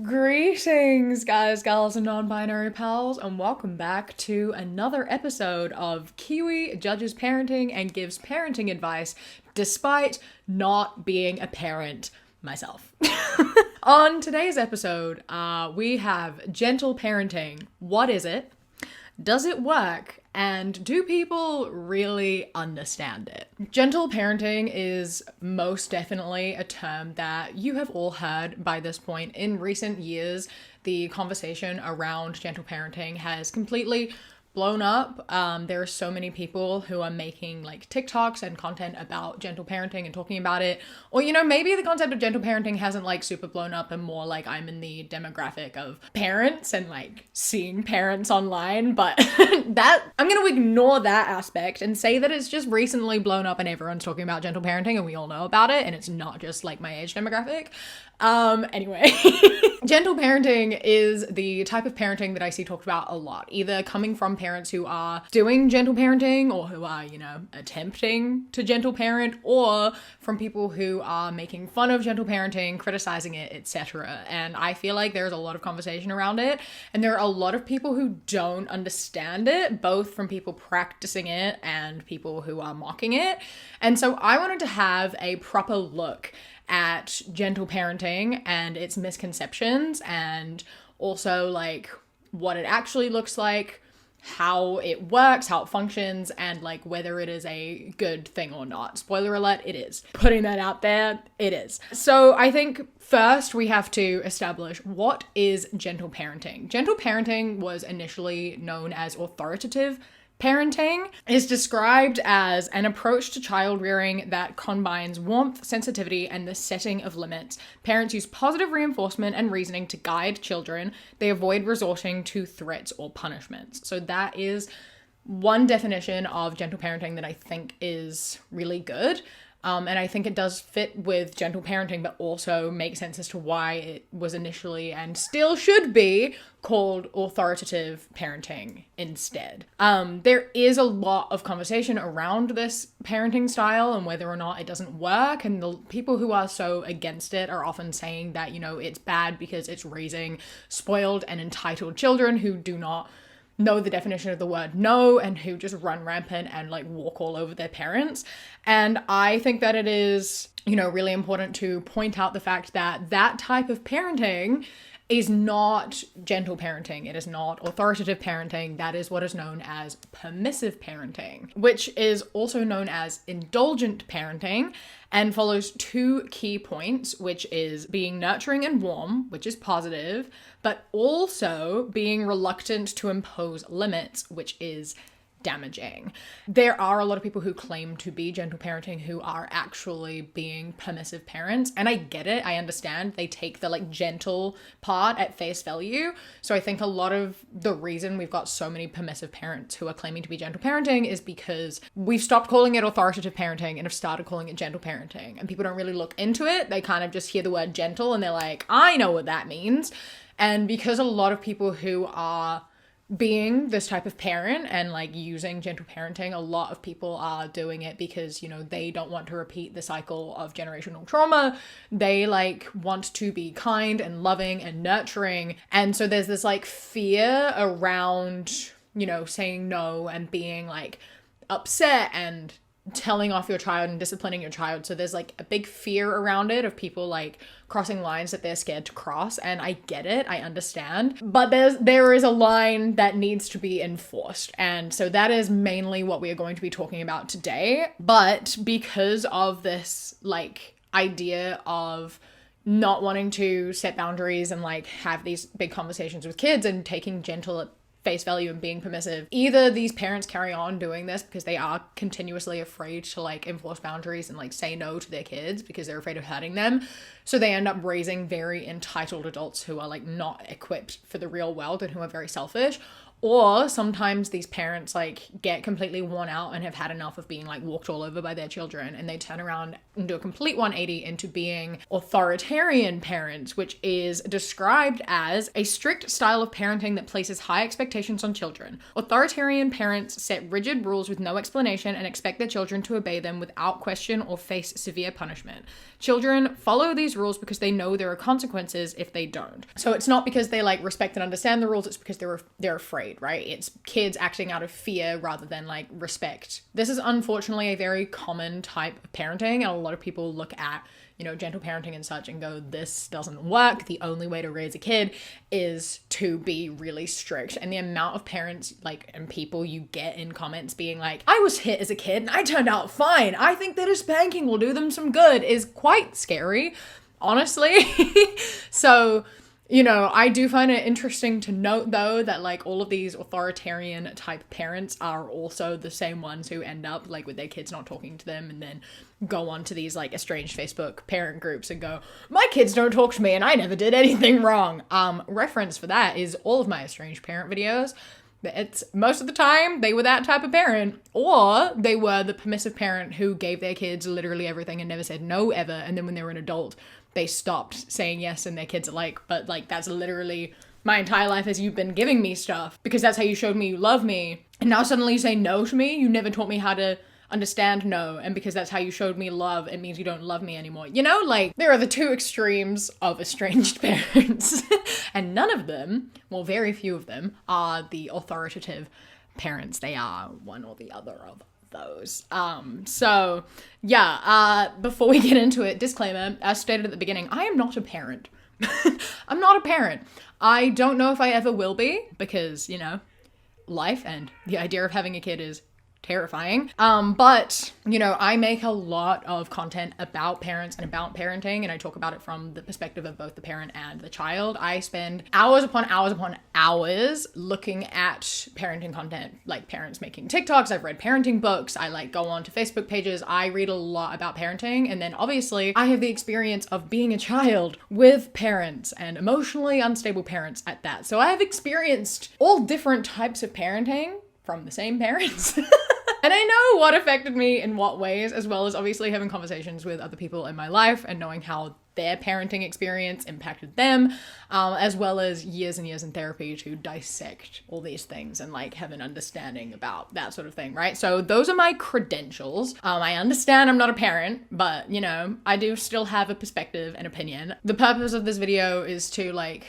Greetings, guys, gals, and non-binary pals, and welcome back to another episode of Kiwi judges parenting and gives parenting advice despite not being a parent myself. On today's episode, we have gentle parenting. What is it? Does it work? And do people really understand it? Gentle parenting is most definitely a term that you have all heard by this point. In recent years, the conversation around gentle parenting has completely blown up. There are so many people who are making like TikToks and content about gentle parenting and talking about it. Or, you know, maybe the concept of gentle parenting hasn't like super blown up and more like I'm in the demographic of parents and like seeing parents online. But that I'm going to ignore that aspect and say that it's just recently blown up and everyone's talking about gentle parenting and we all know about it. And it's not just like my age demographic. Anyway, gentle parenting is the type of parenting that I see talked about a lot, either coming from parents who are doing gentle parenting or who are, you know, attempting to gentle parent, or from people who are making fun of gentle parenting, criticizing it, etc. And I feel like there's a lot of conversation around it, and there are a lot of people who don't understand it, both from people practicing it and people who are mocking it. And so I wanted to have a proper look at gentle parenting and its misconceptions, and also like what it actually looks like, how it works, how it functions, and like whether it is a good thing or not. Spoiler alert, it is. Putting that out there, it is. So I think first we have to establish what is gentle parenting. Gentle parenting was initially known as authoritative parenting. Is described as an approach to child rearing that combines warmth, sensitivity, and the setting of limits. Parents use positive reinforcement and reasoning to guide children. They avoid resorting to threats or punishments. So that is one definition of gentle parenting that I think is really good. And I think it does fit with gentle parenting, but also makes sense as to why it was initially and still should be called authoritative parenting instead. There is a lot of conversation around this parenting style and whether or not it doesn't work. And the people who are so against it are often saying that, you know, it's bad because it's raising spoiled and entitled children who do not know the definition of the word no and who just run rampant and like walk all over their parents. And I think that it is, you know, really important to point out the fact that that type of parenting is not gentle parenting. It is not authoritative parenting. That is what is known as permissive parenting, which is also known as indulgent parenting, and follows two key points, which is being nurturing and warm, which is positive, but also being reluctant to impose limits, which is damaging. There are a lot of people who claim to be gentle parenting who are actually being permissive parents, and I get it. I understand they take the like gentle part at face value. So I think a lot of the reason we've got so many permissive parents who are claiming to be gentle parenting is because we've stopped calling it authoritative parenting and have started calling it gentle parenting, and people don't really look into it. They kind of just hear the word gentle and they're like, I know what that means. And because a lot of people who are being this type of parent and like using gentle parenting, a lot of people are doing it because, you know, they don't want to repeat the cycle of generational trauma. They like want to be kind and loving and nurturing. And so there's this like fear around, you know, saying no and being like upset and telling off your child and disciplining your child. So there's like a big fear around it of people like crossing lines that they're scared to cross, and I get it, I understand, but there is a line that needs to be enforced, and so that is mainly what we are going to be talking about today. But because of this like idea of not wanting to set boundaries and like have these big conversations with kids and taking gentle at face value and being permissive, either these parents carry on doing this because they are continuously afraid to like enforce boundaries and like say no to their kids because they're afraid of hurting them, so they end up raising very entitled adults who are like not equipped for the real world and who are very selfish. Or sometimes these parents like get completely worn out and have had enough of being like walked all over by their children, and they turn around and do a complete 180 into being authoritarian parents, which is described as a strict style of parenting that places high expectations on children. Authoritarian parents set rigid rules with no explanation and expect their children to obey them without question or face severe punishment. Children follow these rules because they know there are consequences if they don't. So it's not because they like respect and understand the rules, it's because they're afraid, right? It's kids acting out of fear rather than like respect. This is unfortunately a very common type of parenting, and a lot of people look at, you know, gentle parenting and such and go, this doesn't work. The only way to raise a kid is to be really strict. And the amount of parents like and people you get in comments being like, I was hit as a kid and I turned out fine. I think that a spanking will do them some good is quite scary, honestly. So, you know, I do find it interesting to note, though, that, like, all of these authoritarian type parents are also the same ones who end up, like, with their kids not talking to them and then go on to these, like, estranged Facebook parent groups and go, my kids don't talk to me and I never did anything wrong. Reference for that is all of my estranged parent videos. It's most of the time they were that type of parent, or they were the permissive parent who gave their kids literally everything and never said no ever. And then when they were an adult, they stopped saying yes and their kids are like, but like, that's literally my entire life as you've been giving me stuff because that's how you showed me you love me. And now suddenly you say no to me. You never taught me how to understand no. And because that's how you showed me love, it means you don't love me anymore. You know, like there are the two extremes of estranged parents and none of them, well, very few of them are the authoritative parents. They are one or the other of those. So yeah, before we get into it, disclaimer, as stated at the beginning, I am not a parent. I'm not a parent. I don't know if I ever will be because, you know, life and the idea of having a kid is terrifying. But, you know, I make a lot of content about parents and about parenting, and I talk about it from the perspective of both the parent and the child. I spend hours upon hours upon hours looking at parenting content, like parents making TikToks. I've read parenting books. I like go on to Facebook pages. I read a lot about parenting. And then obviously I have the experience of being a child with parents and emotionally unstable parents at that. So I have experienced all different types of parenting from the same parents. And I know what affected me in what ways, as well as obviously having conversations with other people in my life and knowing how their parenting experience impacted them, as well as years and years in therapy to dissect all these things and like have an understanding about that sort of thing, right? So those are my credentials. I understand I'm not a parent, but you know, I do still have a perspective and opinion. The purpose of this video is to like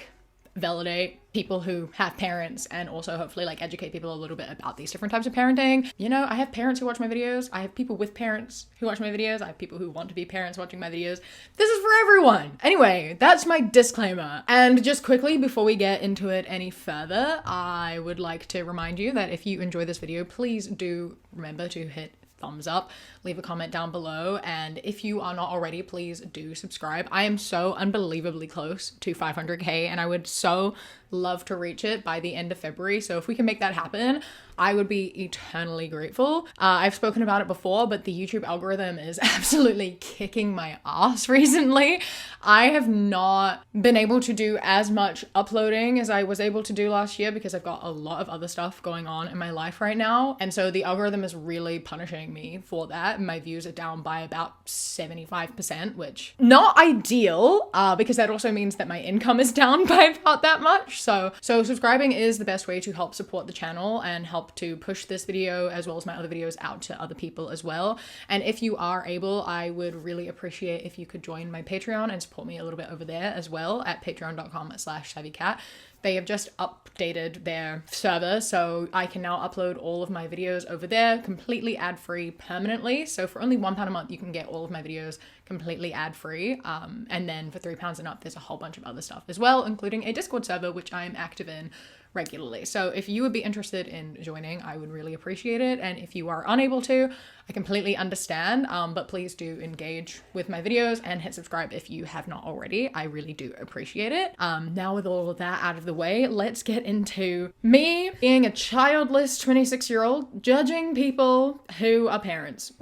validate people who have parents and also hopefully like educate people a little bit about these different types of parenting. You know, I have parents who watch my videos. I have people with parents who watch my videos. I have people who want to be parents watching my videos. This is for everyone. Anyway, that's my disclaimer. And just quickly before we get into it any further, I would like to remind you that if you enjoy this video, please do remember to hit thumbs up, leave a comment down below, and if you are not already, please do subscribe. I am so unbelievably close to 500k and I would so love to reach it by the end of February. So if we can make that happen, I would be eternally grateful. I've spoken about it before, but the YouTube algorithm is absolutely kicking my ass recently. I have not been able to do as much uploading as I was able to do last year because I've got a lot of other stuff going on in my life right now. And so the algorithm is really punishing me for that. My views are down by about 75%, which not ideal, because that also means that my income is down by about that much. So subscribing is the best way to help support the channel and help to push this video as well as my other videos out to other people as well. And if you are able, I would really appreciate if you could join my Patreon and support me a little bit over there as well at patreon.com/savvycat. They have just updated their server, so I can now upload all of my videos over there completely ad-free permanently. So for only £1 a month, you can get all of my videos completely ad-free. And then for £3 and up, there's a whole bunch of other stuff as well, including a Discord server, which I am active in regularly. So if you would be interested in joining, I would really appreciate it. And if you are unable to, I completely understand, but please do engage with my videos and hit subscribe if you have not already. I really do appreciate it. Now with all of that out of the way, let's get into me being a childless 26-year-old judging people who are parents,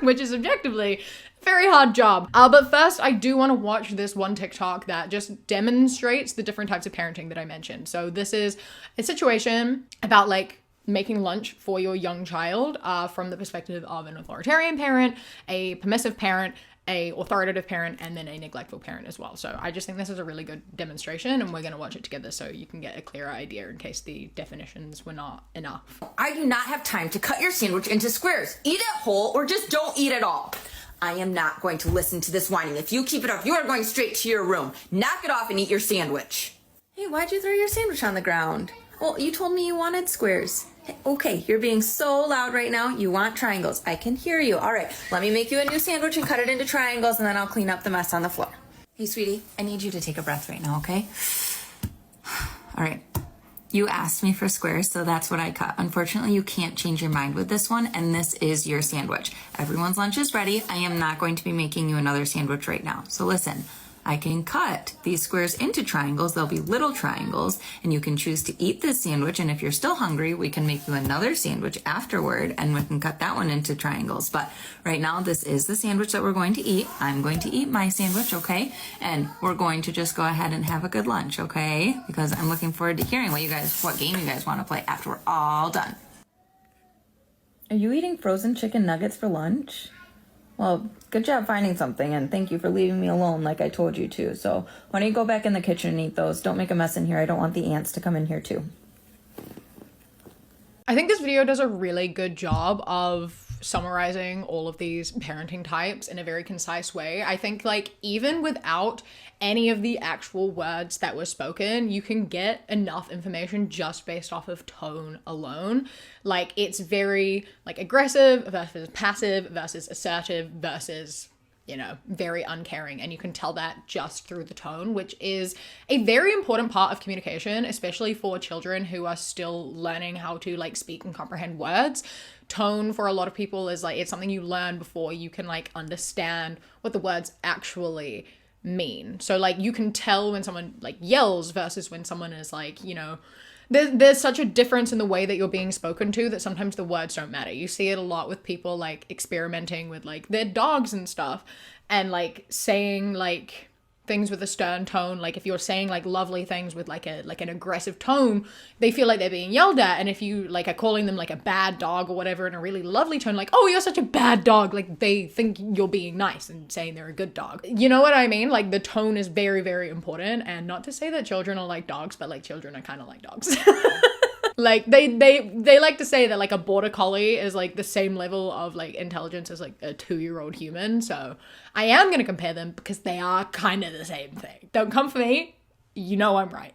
which is objectively very hard job. But first, I do want to watch this one TikTok that just demonstrates the different types of parenting that I mentioned. So this is a situation about like making lunch for your young child from the perspective of an authoritarian parent, a permissive parent, a authoritative parent, and then a neglectful parent as well. So I just think this is a really good demonstration, and we're going to watch it together so you can get a clearer idea in case the definitions were not enough. I do not have time to cut your sandwich into squares. Eat it whole or just don't eat at all. I am not going to listen to this whining. If you keep it up, you are going straight to your room. Knock it off and eat your sandwich. Hey, why'd you throw your sandwich on the ground? Well, you told me you wanted squares. Okay, you're being so loud right now. You want triangles. I can hear you. All right, let me make you a new sandwich and cut it into triangles, and then I'll clean up the mess on the floor. Hey, sweetie, I need you to take a breath right now, okay? All right. You asked me for squares, so that's what I cut. Unfortunately, you can't change your mind with this one, and this is your sandwich. Everyone's lunch is ready. I am not going to be making you another sandwich right now. So listen, I can cut these squares into triangles. They'll be little triangles, and you can choose to eat this sandwich, and if you're still hungry, we can make you another sandwich afterward, and we can cut that one into triangles. But right now, this is the sandwich that we're going to eat. I'm going to eat my sandwich, okay? And we're going to just go ahead and have a good lunch, okay? Because I'm looking forward to hearing what game you guys want to play after we're all done. Are you eating frozen chicken nuggets for lunch? Well, good job finding something, and thank you for leaving me alone like I told you to. So why don't you go back in the kitchen and eat those? Don't make a mess in here. I don't want the ants to come in here too. I think this video does a really good job of summarizing all of these parenting types in a very concise way. I think like even without any of the actual words that were spoken, you can get enough information just based off of tone alone. Like it's very like aggressive versus passive versus assertive versus, you know, very uncaring. And you can tell that just through the tone, which is a very important part of communication, especially for children who are still learning how to like speak and comprehend words. Tone for a lot of people is like, it's something you learn before you can like understand what the words actually mean. So like you can tell when someone like yells versus when someone is like, you know, there's such a difference in the way that you're being spoken to that sometimes the words don't matter. You see it a lot with people like experimenting with like their dogs and stuff and like saying like things with a stern tone. Like if you're saying like lovely things with like an aggressive tone, they feel like they're being yelled at. And if you like are calling them like a bad dog or whatever in a really lovely tone, like, oh, you're such a bad dog, like they think you're being nice and saying they're a good dog. You know what I mean? Like the tone is very, very important. And not to say that children are like dogs, but like children are kind of like dogs. Like they like to say that like a border collie is like the same level of like intelligence as like a 2-year-old human. So I am going to compare them because they are kind of the same thing. Don't come for me. You know I'm right.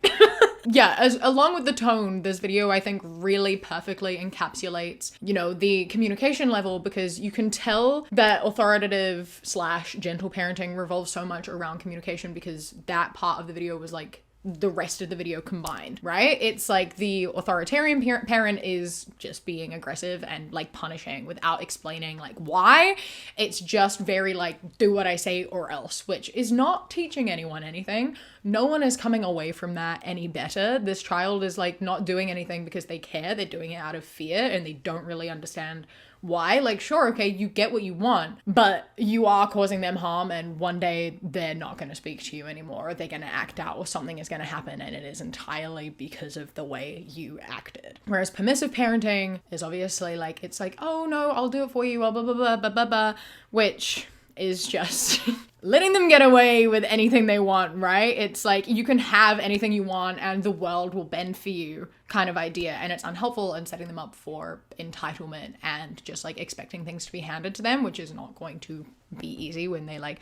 Yeah, along with the tone, this video I think really perfectly encapsulates, you know, the communication level, because you can tell that authoritative / gentle parenting revolves so much around communication because that part of the video was like the rest of the video combined, right? It's like the authoritarian parent is just being aggressive and like punishing without explaining like why. It's just very like do what I say or else, which is not teaching anyone anything. No one is coming away from that any better. This child is like not doing anything because they care. They're doing it out of fear and they don't really understand why. Like, sure, okay, you get what you want, but you are causing them harm, and one day they're not going to speak to you anymore, or they're going to act out, or something is going to happen, and it is entirely because of the way you acted. Whereas permissive parenting is obviously like, it's like, oh no, I'll do it for you, blah, blah, blah, blah, blah, blah, blah, which is just letting them get away with anything they want, right? It's like you can have anything you want and the world will bend for you kind of idea, and it's unhelpful and setting them up for entitlement and just like expecting things to be handed to them, which is not going to be easy when they like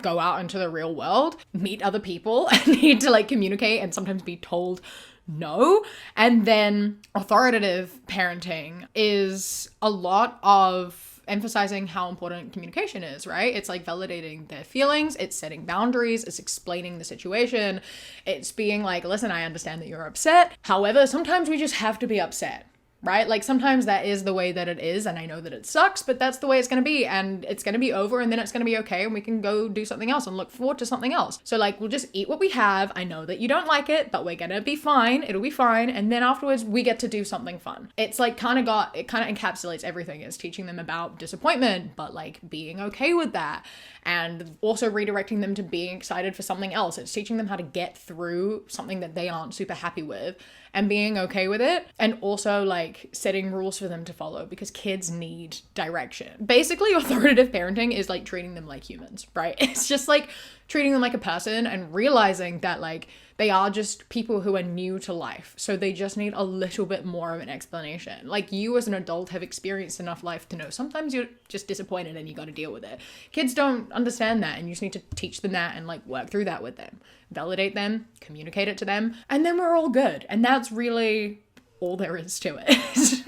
go out into the real world, meet other people and need to like communicate and sometimes be told no. And then authoritative parenting is a lot of emphasizing how important communication is, right? It's like validating their feelings, it's setting boundaries, it's explaining the situation, it's being like, listen, I understand that you're upset. However, sometimes we just have to be upset, right? Like sometimes that is the way that it is, and I know that it sucks, but that's the way it's going to be, and it's going to be over, and then it's going to be okay, and we can go do something else and look forward to something else. So like, we'll just eat what we have. I know that you don't like it, but we're going to be fine. It'll be fine. And then afterwards we get to do something fun. It's like it kind of encapsulates everything. It's teaching them about disappointment, but like being okay with that, and also redirecting them to being excited for something else. It's teaching them how to get through something that they aren't super happy with and being okay with it. And also like like setting rules for them to follow because kids need direction. Basically, authoritative parenting is like treating them like humans, right? It's just like treating them like a person and realizing that like they are just people who are new to life. So they just need a little bit more of an explanation. Like you as an adult have experienced enough life to know sometimes you're just disappointed and you got to deal with it. Kids don't understand that, and you just need to teach them that and like work through that with them. Validate them, communicate it to them, and then we're all good. And that's really all there is to it.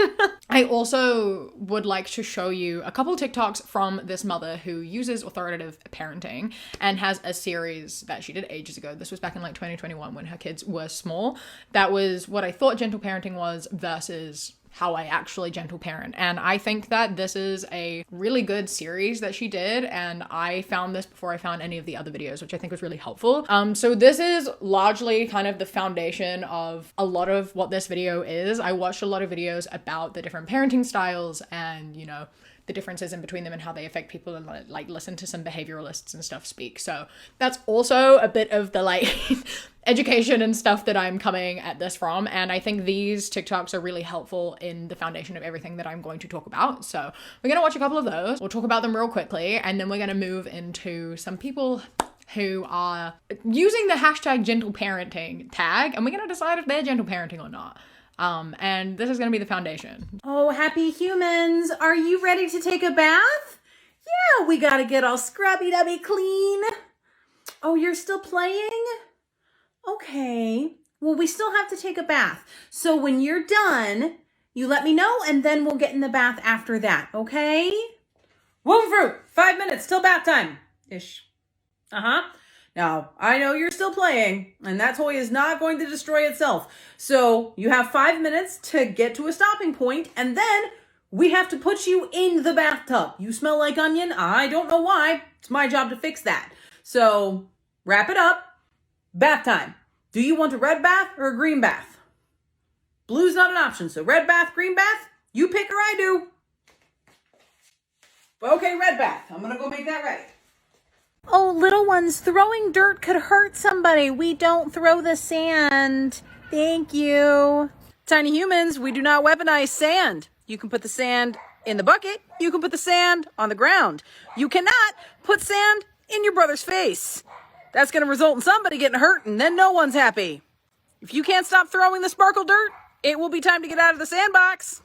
I also would like to show you a couple TikToks from this mother who uses authoritative parenting and has a series that she did ages ago. This was back in like 2021 when her kids were small. That was what I thought gentle parenting was versus how I actually gentle parent. And I think that this is a really good series that she did. And I found this before I found any of the other videos, which I think was really helpful. So this is largely kind of the foundation of a lot of what this video is. I watched a lot of videos about the different parenting styles and, you know, the differences in between them and how they affect people, and like listen to some behavioralists and stuff speak. So that's also a bit of the like education and stuff that I'm coming at this from. And I think these TikToks are really helpful in the foundation of everything that I'm going to talk about. So we're going to watch a couple of those. We'll talk about them real quickly. And then we're going to move into some people who are using the hashtag gentle parenting tag. And we're going to decide if they're gentle parenting or not. And this is going to be the foundation. Oh, happy humans. Are you ready to take a bath? Yeah, we got to get all scrubby-dubby clean. Oh, you're still playing? Okay. Well, we still have to take a bath. So when you're done, you let me know and then we'll get in the bath after that, okay? Womb fruit, 5 minutes till bath time. Ish. Uh-huh. Now, I know you're still playing, and that toy is not going to destroy itself. So you have 5 minutes to get to a stopping point, and then we have to put you in the bathtub. You smell like onion. I don't know why. It's my job to fix that. So wrap it up. Bath time. Do you want a red bath or a green bath? Blue's not an option, so red bath, green bath, you pick or I do. Okay, red bath. I'm going to go make that ready. Oh, little ones, throwing dirt could hurt somebody. We don't throw the sand. Thank you. Tiny humans, we do not weaponize sand. You can put the sand in the bucket. You can put the sand on the ground. You cannot put sand in your brother's face. That's going to result in somebody getting hurt, and then no one's happy. If you can't stop throwing the sparkle dirt, it will be time to get out of the sandbox.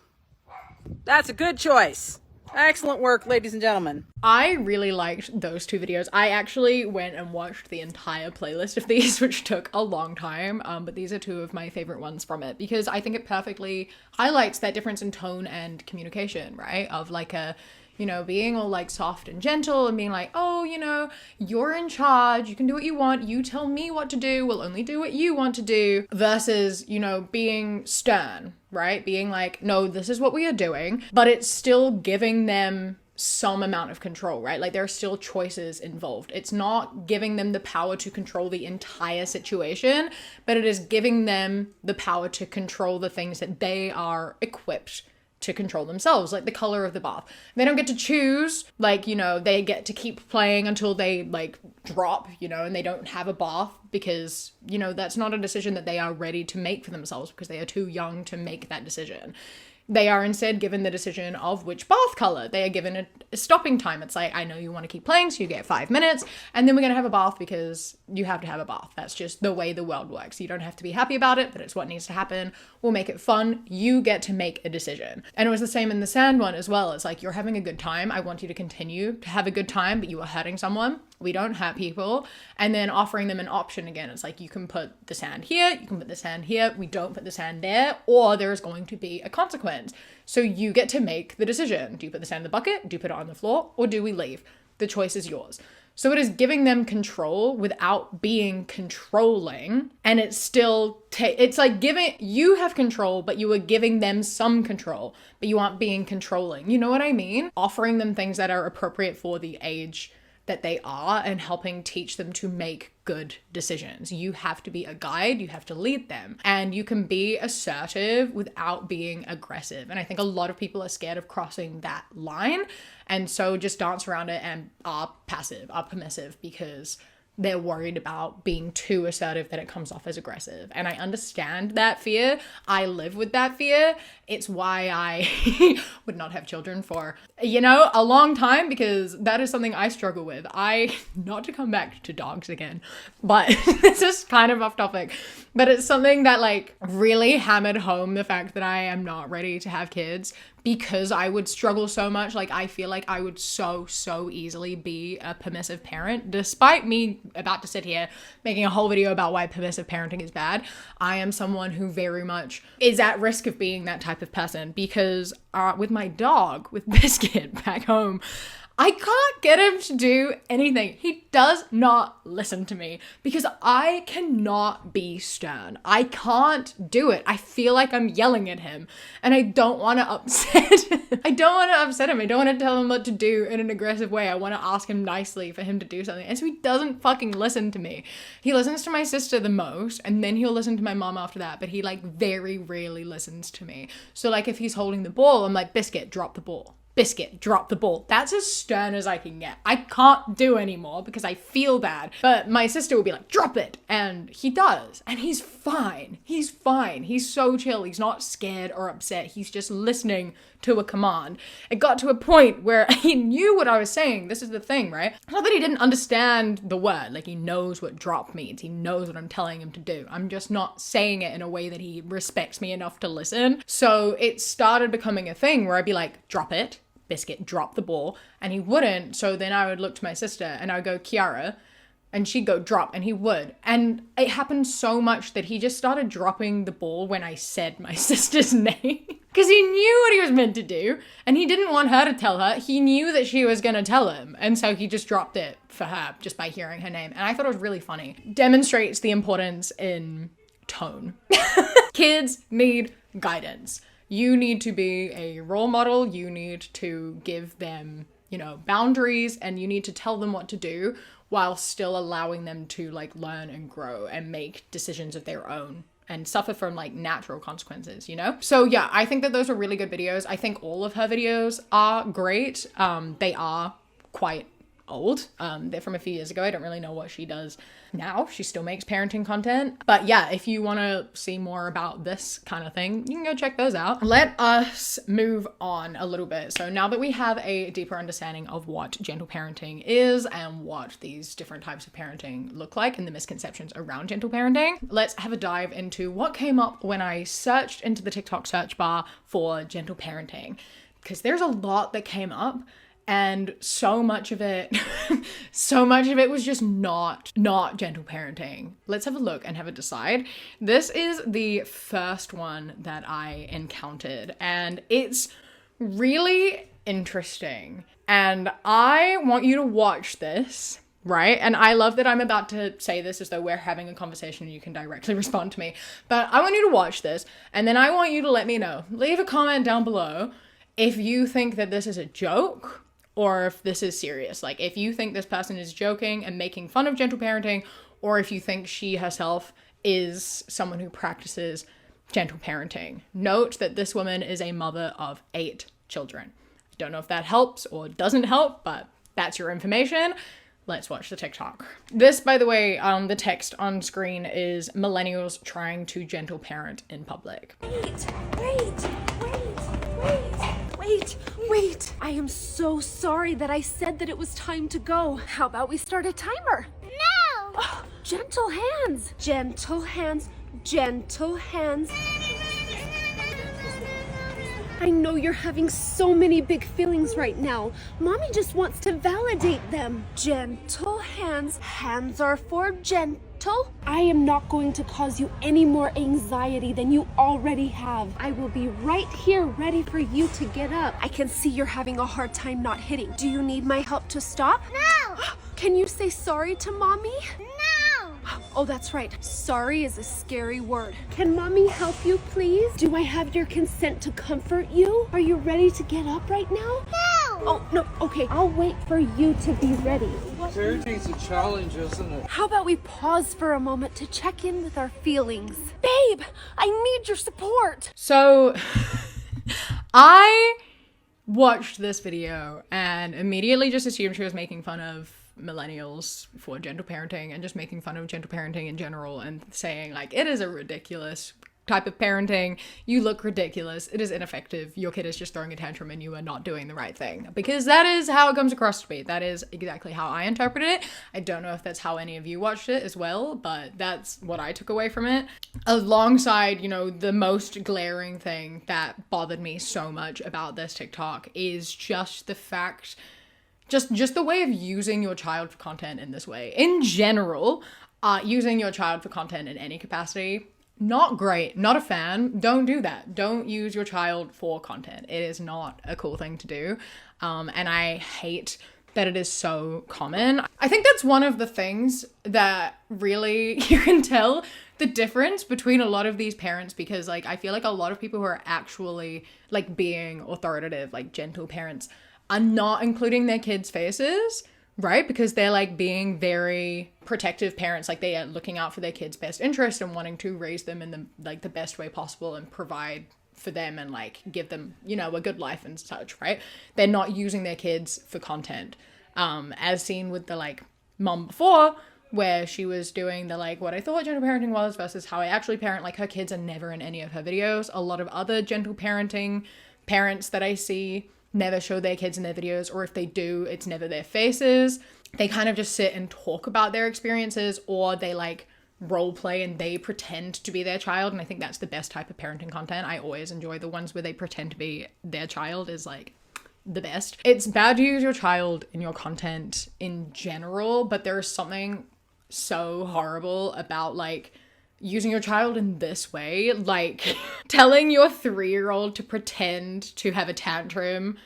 That's a good choice. Excellent work, ladies and gentlemen. I really liked those two videos. I actually went and watched the entire playlist of these, which took a long time, but these are two of my favorite ones from it because I think it perfectly highlights that difference in tone and communication, right? Of like a, you know, being all like soft and gentle and being like, oh, you know, you're in charge, you can do what you want, you tell me what to do, we'll only do what you want to do, versus, you know, being stern, right? Being like, no, this is what we are doing, but it's still giving them some amount of control, right? Like there are still choices involved. It's not giving them the power to control the entire situation, but it is giving them the power to control the things that they are equipped to control themselves, like the color of the bath. They don't get to choose, like, you know, they get to keep playing until they like drop, you know, and they don't have a bath because, you know, that's not a decision that they are ready to make for themselves because they are too young to make that decision. They are instead given the decision of which bath color. They are given a stopping time. It's like, I know you want to keep playing, so you get 5 minutes, and then we're going to have a bath because you have to have a bath. That's just the way the world works. You don't have to be happy about it, but it's what needs to happen. We'll make it fun. You get to make a decision. And it was the same in the sand one as well. It's like, you're having a good time. I want you to continue to have a good time, but you are hurting someone. We don't hurt people. And then offering them an option again. It's like, you can put the sand here, you can put the sand here, we don't put the sand there, or there is going to be a consequence. So you get to make the decision. Do you put the sand in the bucket? Do you put it on the floor? Or do we leave? The choice is yours. So it is giving them control without being controlling. And it's still, it's like giving, you have control, but you are giving them some control, but you aren't being controlling. You know what I mean? Offering them things that are appropriate for the age that they are and helping teach them to make good decisions. You have to be a guide, you have to lead them, and you can be assertive without being aggressive. And I think a lot of people are scared of crossing that line and so just dance around it and are passive, are permissive because they're worried about being too assertive that it comes off as aggressive. And I understand that fear. I live with that fear. It's why I would not have children for, a long time, because that is something I struggle with. Not to come back to dogs again, but this is kind of off topic, but it's something that like really hammered home the fact that I am not ready to have kids, because I would struggle so much. Like, I feel like I would so easily be a permissive parent, despite me about to sit here making a whole video about why permissive parenting is bad. I am someone who very much is at risk of being that type of person, because with my dog, with Biscuit back home, I can't get him to do anything. He does not listen to me because I cannot be stern. I can't do it. I feel like I'm yelling at him, and I don't want to upset him. I don't want to upset him. I don't want to tell him what to do in an aggressive way. I want to ask him nicely for him to do something. And so he doesn't fucking listen to me. He listens to my sister the most, and then he'll listen to my mom after that, but he like very rarely listens to me. So like if he's holding the ball, I'm like, Biscuit, drop the ball. Biscuit, drop the ball. That's as stern as I can get. I can't do anymore because I feel bad. But my sister will be like, drop it. And he does. And he's fine. He's fine. He's so chill. He's not scared or upset. He's just listening to a command. It got to a point where he knew what I was saying. This is the thing, right? Not that he didn't understand the word. Like, he knows what drop means. He knows what I'm telling him to do. I'm just not saying it in a way that he respects me enough to listen. So it started becoming a thing where I'd be like, drop it. Biscuit, drop the ball. And he wouldn't. So then I would look to my sister and I would go, Kiara, and she'd go drop, and he would. And it happened so much that he just started dropping the ball when I said my sister's name. Because he knew what he was meant to do, and he didn't want her to tell her. He knew that she was going to tell him, and so he just dropped it for her just by hearing her name. And I thought it was really funny. Demonstrates the importance in tone. Kids need guidance. You need to be a role model. You need to give them, boundaries, and you need to tell them what to do while still allowing them to like learn and grow and make decisions of their own and suffer from like natural consequences, So yeah, I think that those are really good videos. I think all of her videos are great. They are quite old. They're from a few years ago. I don't really know what she does now. She still makes parenting content. But yeah, if you want to see more about this kind of thing, you can go check those out. Let us move on a little bit. So now that we have a deeper understanding of what gentle parenting is and what these different types of parenting look like and the misconceptions around gentle parenting, let's have a dive into what came up when I searched into the TikTok search bar for gentle parenting, because there's a lot that came up. And so much of it was just not gentle parenting. Let's have a look and have a decide. This is the first one that I encountered, and it's really interesting. And I want you to watch this, right? And I love that I'm about to say this as though we're having a conversation and you can directly respond to me. But I want you to watch this, and then I want you to let me know. Leave a comment down below if you think that this is a joke, or if this is serious. Like, if you think this person is joking and making fun of gentle parenting, or if you think she herself is someone who practices gentle parenting. Note that this woman is a mother of 8 children. I don't know if that helps or doesn't help, but that's your information. Let's watch the TikTok. This, by the way, the text on screen is millennials trying to gentle parent in public. Wait. I am so sorry that I said that it was time to go. How about we start a timer? No! Oh, gentle hands. Gentle hands. Gentle hands. I know you're having so many big feelings right now. Mommy just wants to validate them. Gentle hands. Hands are for gentle. I am not going to cause you any more anxiety than you already have. I will be right here ready for you to get up. I can see you're having a hard time not hitting. Do you need my help to stop? No! Can you say sorry to Mommy? No! Oh, that's right. Sorry is a scary word. Can Mommy help you, please? Do I have your consent to comfort you? Are you ready to get up right now? No! Oh, no. Okay, I'll wait for you to be ready. Parenting's a challenge, isn't it? How about we pause for a moment to check in with our feelings? Babe, I need your support. So I watched this video and immediately just assumed she was making fun of millennials for gentle parenting and just making fun of gentle parenting in general and saying like, it is a ridiculous type of parenting. You look ridiculous. It is ineffective. Your kid is just throwing a tantrum and you are not doing the right thing. Because that is how it comes across to me. That is exactly how I interpreted it. I don't know if that's how any of you watched it as well, but that's what I took away from it. Alongside, you know, the most glaring thing that bothered me so much about this TikTok is just the fact, just the way of using your child for content in this way. In general, using your child for content in any capacity, not great. Not a fan. Don't do that. Don't use your child for content. It is not a cool thing to do. And I hate that it is so common. I think that's one of the things that really you can tell the difference between a lot of these parents, because like I feel like a lot of people who are actually like being authoritative, like gentle parents, are not including their kids' faces. Right? Because they're like being very protective parents, like they are looking out for their kids' best interest and wanting to raise them in the best way possible and provide for them and like give them, you know, a good life and such, right? They're not using their kids for content. As seen with the like mom before, where she was doing the like what I thought gentle parenting was versus how I actually parent. Like her kids are never in any of her videos. A lot of other gentle parenting parents that I see never show their kids in their videos, or if they do, it's never their faces. They kind of just sit and talk about their experiences, or they like role play and they pretend to be their child. And I think that's the best type of parenting content. I always enjoy the ones where they pretend to be their child, is like the best. It's bad to use your child in your content in general, but there is something so horrible about like using your child in this way, like telling your 3-year-old to pretend to have a tantrum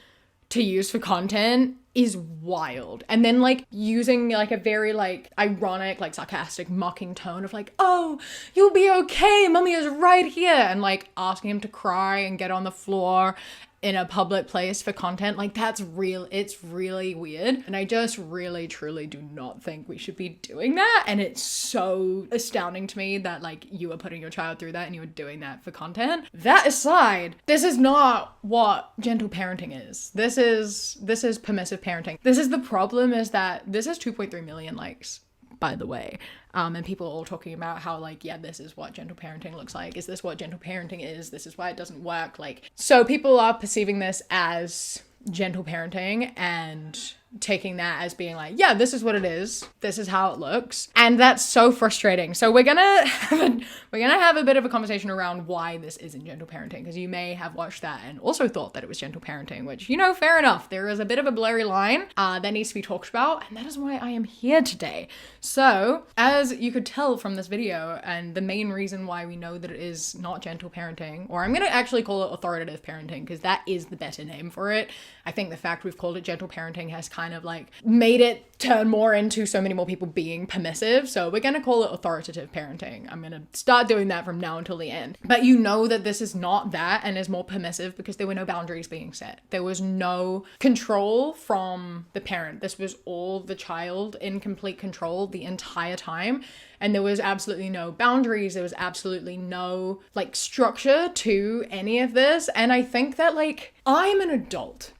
to use for content is wild. And then like using like a very like ironic, like sarcastic, mocking tone of like, oh, you'll be okay, mommy is right here, and like asking him to cry and get on the floor in a public place for content. Like that's real. It's really weird. And I just really, truly do not think we should be doing that. And it's so astounding to me that like you are putting your child through that and you are doing that for content. That aside, this is not what gentle parenting is. This is permissive parenting. This is the problem, is that this has 2.3 million likes, by the way. And people are all talking about how like, yeah, this is what gentle parenting looks like. Is this what gentle parenting is? This is why it doesn't work. Like, so people are perceiving this as gentle parenting and taking that as being like, yeah, this is what it is. This is how it looks. And that's so frustrating. So we're gonna have a bit of a conversation around why this isn't gentle parenting, because you may have watched that and also thought that it was gentle parenting, which, you know, fair enough. There is a bit of a blurry line that needs to be talked about, and that is why I am here today. So as you could tell from this video, and the main reason why we know that it is not gentle parenting, or I'm gonna actually call it authoritative parenting, because that is the better name for it. I think the fact we've called it gentle parenting has kind of like made it turn more into so many more people being permissive. So we're gonna call it authoritative parenting. I'm gonna start doing that from now until the end. But you know that this is not that and is more permissive because there were no boundaries being set. There was no control from the parent. This was all the child in complete control the entire time. And there was absolutely no boundaries. There was absolutely no like structure to any of this. And I think that like, I'm an adult.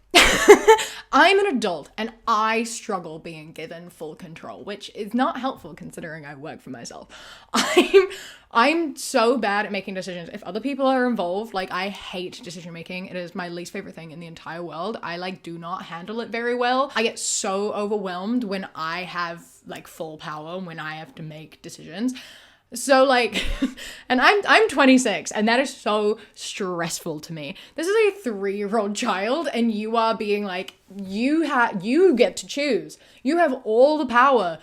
I'm an adult and I struggle being given full control, which is not helpful considering I work for myself. I'm so bad at making decisions. If other people are involved, like I hate decision making. It is my least favorite thing in the entire world. I like do not handle it very well. I get so overwhelmed when I have like full power, when I have to make decisions. So like, and I'm 26 and that is so stressful to me. This is a 3-year-old child and you are being like, you get to choose. You have all the power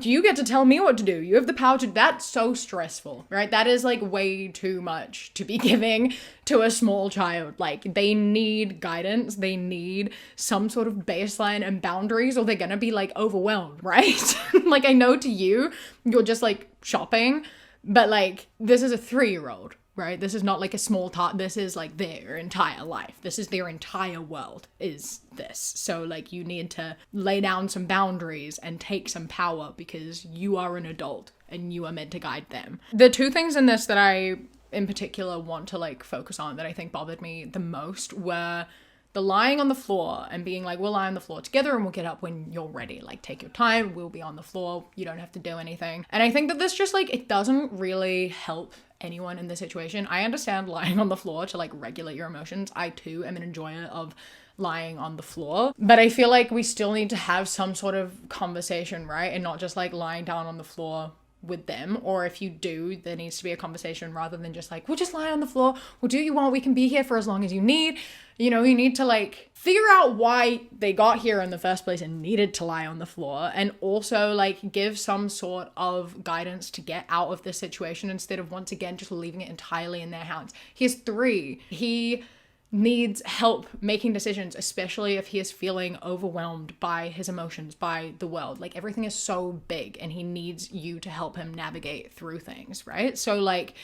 you get to tell me what to do. You have the power to, that's so stressful, right? That is like way too much to be giving to a small child. Like they need guidance. They need some sort of baseline and boundaries or they're gonna be like overwhelmed, right? Like I know to you, you're just like shopping, but like this is a 3-year-old, right? This is not like a small tot. This is like their entire life. This is their entire world is this. So like you need to lay down some boundaries and take some power because you are an adult and you are meant to guide them. The two things in this that I in particular want to like focus on that I think bothered me the most were the lying on the floor and being like, we'll lie on the floor together and we'll get up when you're ready. Like, take your time, we'll be on the floor, you don't have to do anything. And I think that this just like, it doesn't really help anyone in this situation. I understand lying on the floor to like regulate your emotions. I too am an enjoyer of lying on the floor, but I feel like we still need to have some sort of conversation, right? And not just like lying down on the floor with them. Or if you do, there needs to be a conversation rather than just like, we'll just lie on the floor, we'll do what you want, we can be here for as long as you need. You know, you need to like figure out why they got here in the first place and needed to lie on the floor, and also like give some sort of guidance to get out of this situation instead of once again just leaving it entirely in their hands. He's 3. He needs help making decisions, especially if he is feeling overwhelmed by his emotions, by the world. Like, everything is so big and he needs you to help him navigate through things, right? So like,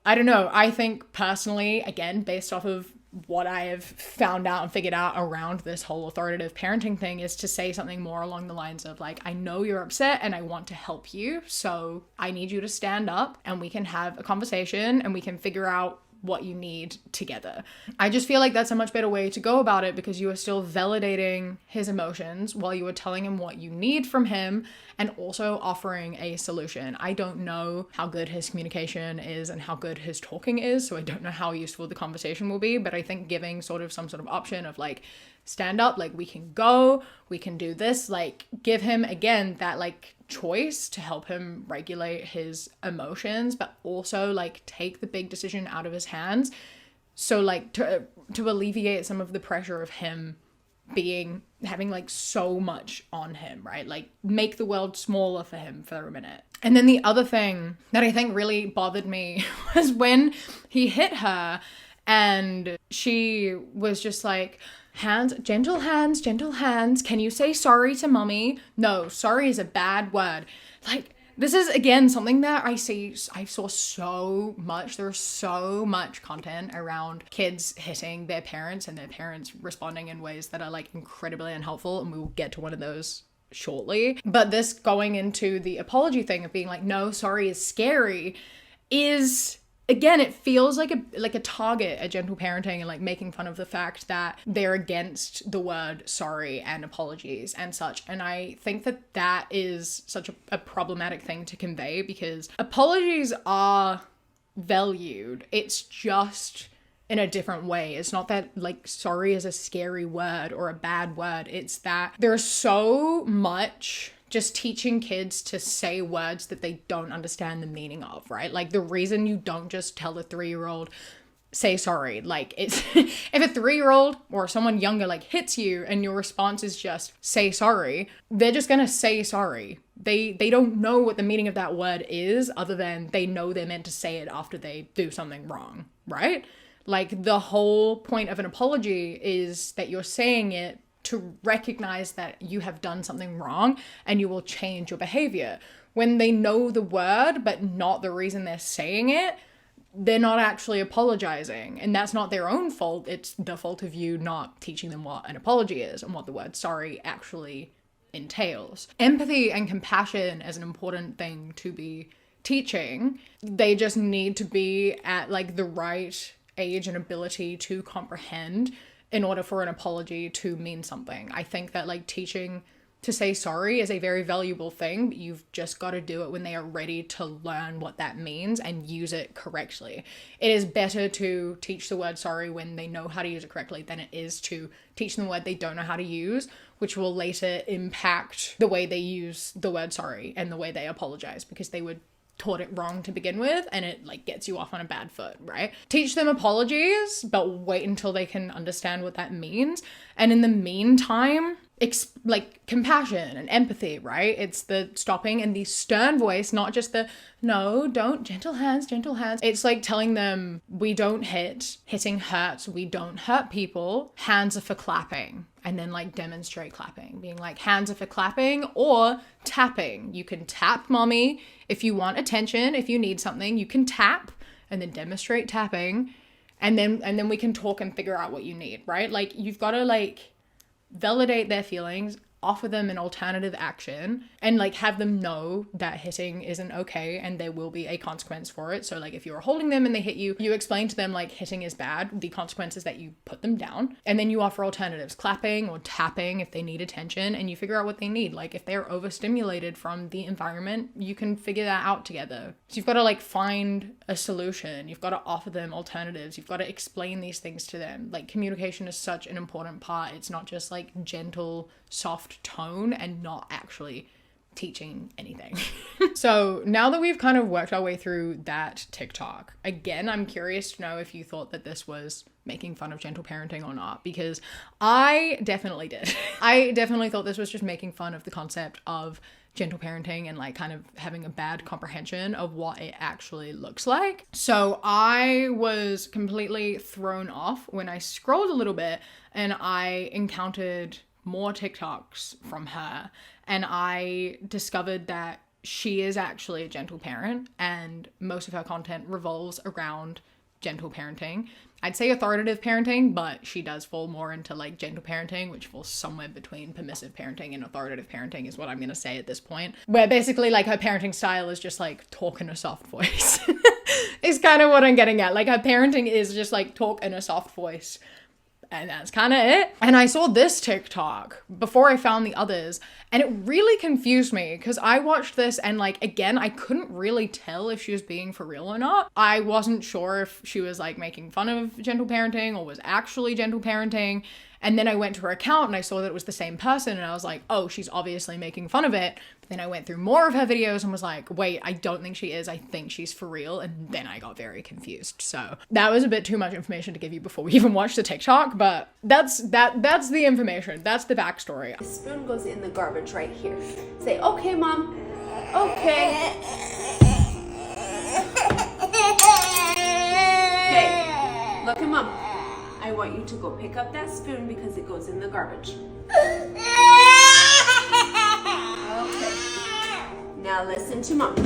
I don't know. I think personally, again, based off of what I have found out and figured out around this whole authoritative parenting thing, is to say something more along the lines of like, I know you're upset and I want to help you, so I need you to stand up and we can have a conversation and we can figure out what you need together. I just feel like that's a much better way to go about it, because you are still validating his emotions while you are telling him what you need from him and also offering a solution. I don't know how good his communication is and how good his talking is, so I don't know how useful the conversation will be, but I think giving sort of some sort of option of like, stand up, like we can go, we can do this, like give him again that like choice to help him regulate his emotions, but also like take the big decision out of his hands. So like to alleviate some of the pressure of him having like so much on him, right? Like make the world smaller for him for a minute. And then the other thing that I think really bothered me was when he hit her and she was just like, hands, gentle hands, gentle hands. Can you say sorry to mommy? No, sorry is a bad word. Like, this is, again, something that I saw so much. There's so much content around kids hitting their parents and their parents responding in ways that are like incredibly unhelpful. And we will get to one of those shortly. But this going into the apology thing of being like, no, sorry is scary is... Again, it feels like a target at gentle parenting and like making fun of the fact that they're against the word sorry and apologies and such. And I think that that is such a problematic thing to convey, because apologies are valued. It's just in a different way. It's not that like sorry is a scary word or a bad word. It's that there's so much just teaching kids to say words that they don't understand the meaning of, right? Like the reason you don't just tell a 3-year-old, say sorry, like it's, if a 3-year-old or someone younger like hits you and your response is just say sorry, they're just gonna say sorry. They don't know what the meaning of that word is, other than they know they're meant to say it after they do something wrong, right? Like the whole point of an apology is that you're saying it to recognize that you have done something wrong and you will change your behavior. When they know the word but not the reason they're saying it, they're not actually apologizing, and that's not their own fault. It's the fault of you not teaching them what an apology is and what the word sorry actually entails. Empathy and compassion is an important thing to be teaching. They just need to be at like the right age and ability to comprehend in order for an apology to mean something. I think that like teaching to say sorry is a very valuable thing, but you've just got to do it when they are ready to learn what that means and use it correctly. It is better to teach the word sorry when they know how to use it correctly than it is to teach them a word they don't know how to use, which will later impact the way they use the word sorry and the way they apologize, because they were taught it wrong to begin with, and it like gets you off on a bad foot, right? Teach them apologies, but wait until they can understand what that means. And in the meantime, like compassion and empathy, right? It's the stopping and the stern voice, not just the no, don't, gentle hands, gentle hands. It's like telling them we don't hit, hitting hurts, we don't hurt people, hands are for clapping. And then like demonstrate clapping, being like hands are for clapping or tapping. You can tap mommy if you want attention, if you need something, you can tap and then demonstrate tapping. And then we can talk and figure out what you need, right? Like you've got to like validate their feelings, offer them an alternative action and like have them know that hitting isn't okay and there will be a consequence for it. So like if you're holding them and they hit you, you explain to them like hitting is bad, the consequence is that you put them down, and then you offer alternatives, clapping or tapping if they need attention, and you figure out what they need. Like if they're overstimulated from the environment, you can figure that out together. So you've got to like find a solution, you've got to offer them alternatives, you've got to explain these things to them. Like communication is such an important part. It's not just like gentle, soft tone and not actually teaching anything. So now that we've kind of worked our way through that TikTok, again, I'm curious to know if you thought that this was making fun of gentle parenting or not, because I definitely did. I definitely thought this was just making fun of the concept of gentle parenting and like kind of having a bad comprehension of what it actually looks like. So I was completely thrown off when I scrolled a little bit and I encountered more TikToks from her, and I discovered that she is actually a gentle parent and most of her content revolves around gentle parenting. I'd say authoritative parenting, but she does fall more into like gentle parenting, which falls somewhere between permissive parenting and authoritative parenting is what I'm going to say at this point. Where basically like her parenting style is just like talk in a soft voice. Is kind of what I'm getting at. Like her parenting is just like talk in a soft voice. And that's kind of it. And I saw this TikTok before I found the others, and it really confused me because I watched this and like, again, I couldn't really tell if she was being for real or not. I wasn't sure if she was like making fun of gentle parenting or was actually gentle parenting. And then I went to her account and I saw that it was the same person and I was like, oh, she's obviously making fun of it. But then I went through more of her videos and was like, wait, I don't think she is. I think she's for real. And then I got very confused. So that was a bit too much information to give you before we even watched the TikTok, but that's the information. That's the backstory. The spoon goes in the garbage right here. Say, okay, Mom. Okay. Okay, look at Mom. I want you to go pick up that spoon because it goes in the garbage. Okay. Now listen to Mom.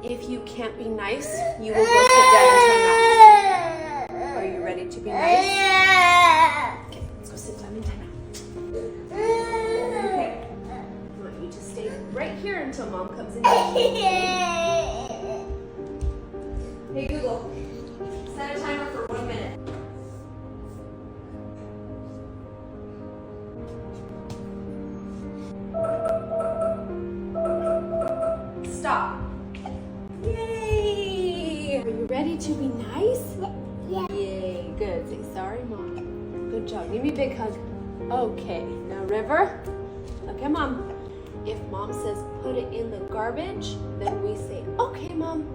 If you can't be nice, you will go sit down and time out. Are you ready to be nice? Okay, let's go sit down and time out. Okay. I want you to stay right here until Mom comes in. Hey Google, set a timer for 1 minute. Stop. Yay! Are you ready to be nice? Yeah. Yay, good. Say sorry, Mom. Good job. Give me a big hug. Okay, now River, look at Mom. If Mom says put it in the garbage, then we say, okay, Mom.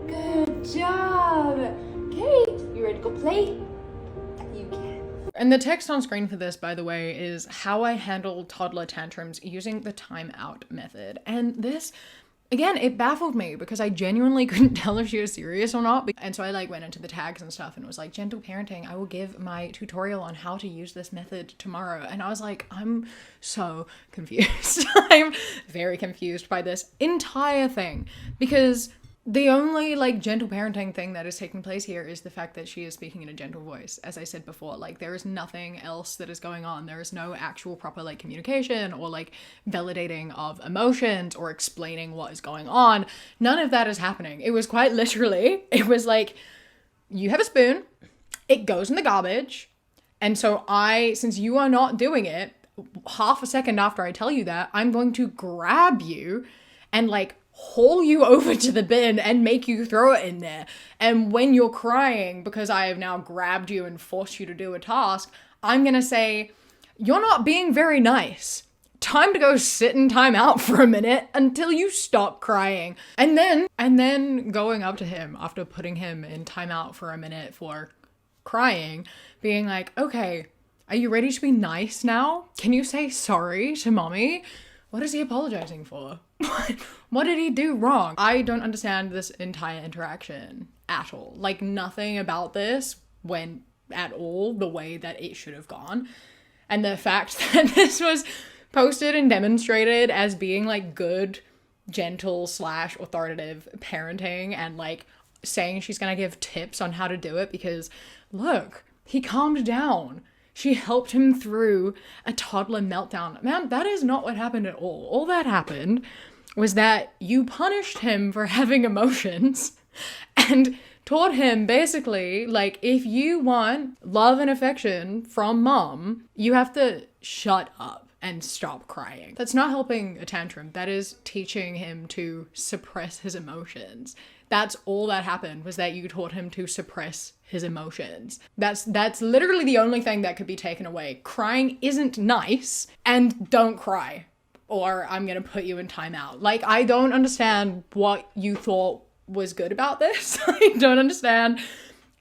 Good job. Okay, you ready to go play? You can. And the text on screen for this, by the way, is how I handle toddler tantrums using the timeout method. And this, again, it baffled me because I genuinely couldn't tell if she was serious or not. And so I like went into the tags and stuff and was like, gentle parenting, I will give my tutorial on how to use this method tomorrow. And I was like, I'm so confused. I'm very confused by this entire thing because the only like gentle parenting thing that is taking place here is the fact that she is speaking in a gentle voice. As I said before, like there is nothing else that is going on. There is no actual proper like communication or like validating of emotions or explaining what is going on. None of that is happening. It was quite literally, it was like, you have a spoon, it goes in the garbage. And so since you are not doing it, half a second after I tell you that, I'm going to grab you and like haul you over to the bin and make you throw it in there. And when you're crying because I have now grabbed you and forced you to do a task, I'm gonna say, you're not being very nice. Time to go sit in time out for a minute until you stop crying. And then going up to him after putting him in timeout for a minute for crying, being like, okay, are you ready to be nice now? Can you say sorry to mommy? What is he apologizing for? What did he do wrong? I don't understand this entire interaction at all. Like nothing about this went at all the way that it should have gone. And the fact that this was posted and demonstrated as being like good, gentle / authoritative parenting and like saying she's gonna give tips on how to do it because look, he calmed down. She helped him through a toddler meltdown. Man, that is not what happened at all. All that happened was that you punished him for having emotions and taught him basically, like, if you want love and affection from mom, you have to shut up and stop crying. That's not helping a tantrum. That is teaching him to suppress his emotions. That's all that happened, was that you taught him to suppress his emotions. That's literally the only thing that could be taken away. Crying isn't nice, and don't cry, or I'm gonna put you in timeout. Like, I don't understand what you thought was good about this. I don't understand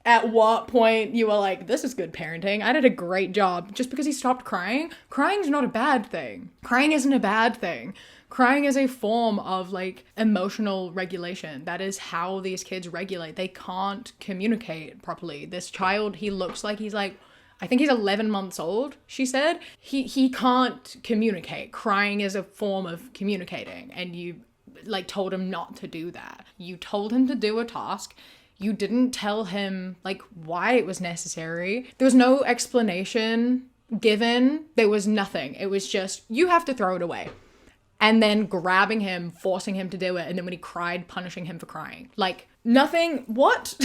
at what point you were like, this is good parenting. I did a great job. Just because he stopped crying. Crying's not a bad thing. Crying isn't a bad thing. Crying is a form of, like, emotional regulation. That is how these kids regulate. They can't communicate properly. This child, he looks like he's like, I think he's 11 months old, she said. He can't communicate. Crying is a form of communicating, and you, like, told him not to do that. You told him to do a task. You didn't tell him, like, why it was necessary. There was no explanation given. There was nothing. It was just, you have to throw it away. And then grabbing him, forcing him to do it. And then when he cried, punishing him for crying. Like, nothing. What?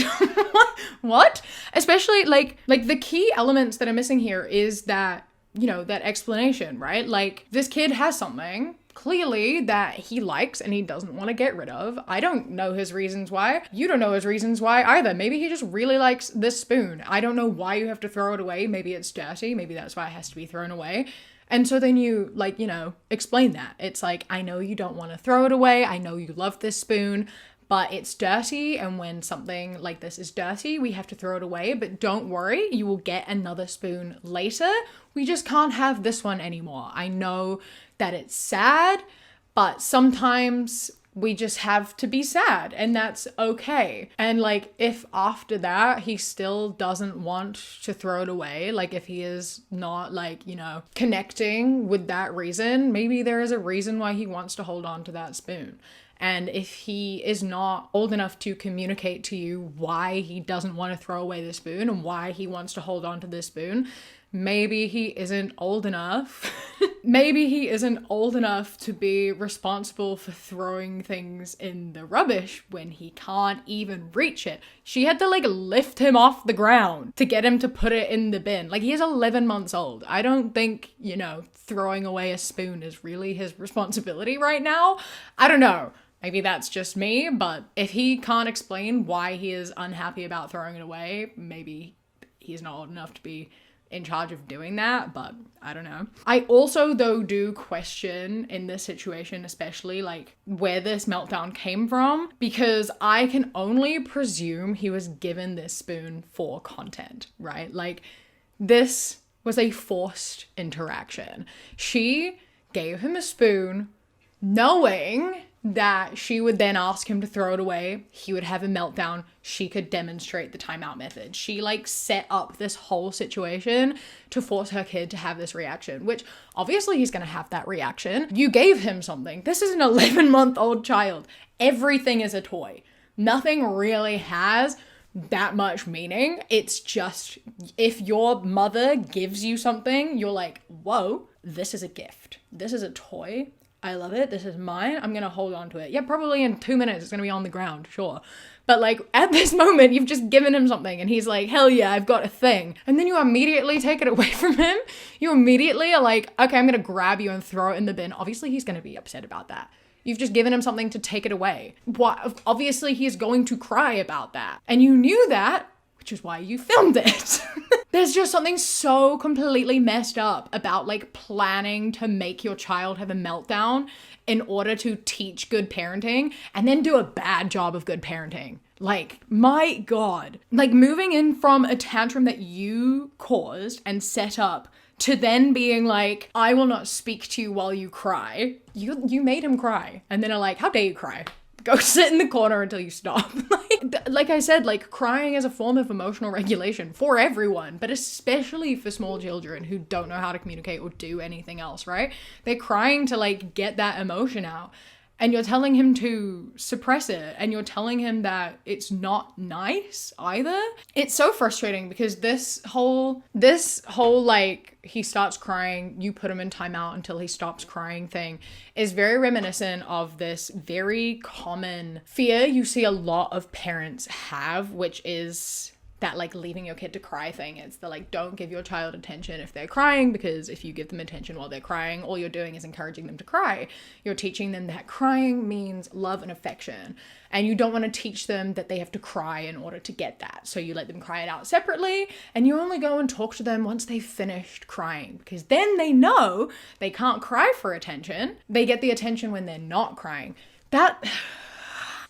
What? Especially, like the key elements that are missing here is that, you know, that explanation, right? Like, this kid has something clearly that he likes and he doesn't want to get rid of. I don't know his reasons why. You don't know his reasons why either. Maybe he just really likes this spoon. I don't know why you have to throw it away. Maybe it's dirty. Maybe that's why it has to be thrown away. And so then you, like, you know, explain that. It's like, I know you don't want to throw it away. I know you love this spoon, but it's dirty. And when something like this is dirty, we have to throw it away. But don't worry, you will get another spoon later. We just can't have this one anymore. I know that it's sad, but sometimes we just have to be sad, and that's okay. And, like, if after that he still doesn't want to throw it away, like, if he is not, like, you know, connecting with that reason, maybe there is a reason why he wants to hold on to that spoon. And if he is not old enough to communicate to you why he doesn't want to throw away the spoon and why he wants to hold on to this spoon, maybe he isn't old enough. Maybe he isn't old enough to be responsible for throwing things in the rubbish when he can't even reach it. She had to, like, lift him off the ground to get him to put it in the bin. Like, he is 11 months old. I don't think, you know, throwing away a spoon is really his responsibility right now. I don't know. Maybe that's just me, but if he can't explain why he is unhappy about throwing it away, maybe he's not old enough to be in charge of doing that, but I don't know. I also, though, do question in this situation, especially, like, where this meltdown came from, because I can only presume he was given this spoon for content, right? Like, this was a forced interaction. She gave him a spoon knowing that she would then ask him to throw it away. He would have a meltdown. She could demonstrate the timeout method. She, like, set up this whole situation to force her kid to have this reaction, which obviously he's going to have that reaction. You gave him something. This is an 11-month-old child. Everything is a toy. Nothing really has that much meaning. It's just, if your mother gives you something, you're like, whoa, this is a gift. This is a toy. I love it. This is mine. I'm going to hold on to it. Yeah, probably in 2 minutes it's going to be on the ground, sure. But, like, at this moment, you've just given him something and he's like, hell yeah, I've got a thing. And then you immediately take it away from him. You immediately are like, okay, I'm going to grab you and throw it in the bin. Obviously, he's going to be upset about that. You've just given him something to take it away. What? Obviously, he's going to cry about that. And you knew that, which is why you filmed it. There's just something so completely messed up about, like, planning to make your child have a meltdown in order to teach good parenting and then do a bad job of good parenting. Like, my God. Like, moving in from a tantrum that you caused and set up to then being like, I will not speak to you while you cry. You made him cry. And then are like, how dare you cry? Go sit in the corner until you stop. Like I said, like, crying is a form of emotional regulation for everyone, but especially for small children who don't know how to communicate or do anything else, right? They're crying to, like, get that emotion out. and you're telling him to suppress it, and you're telling him that it's not nice either. It's so frustrating because this whole like, he starts crying, you put him in timeout until he stops crying thing is very reminiscent of this very common fear you see a lot of parents have, which is that like leaving your kid to cry thing. It's the like, don't give your child attention if they're crying, because if you give them attention while they're crying, all you're doing is encouraging them to cry. You're teaching them that crying means love and affection, and you don't want to teach them that they have to cry in order to get that. So you let them cry it out separately, and you only go and talk to them once they've finished crying, because then they know they can't cry for attention. They get the attention when they're not crying. That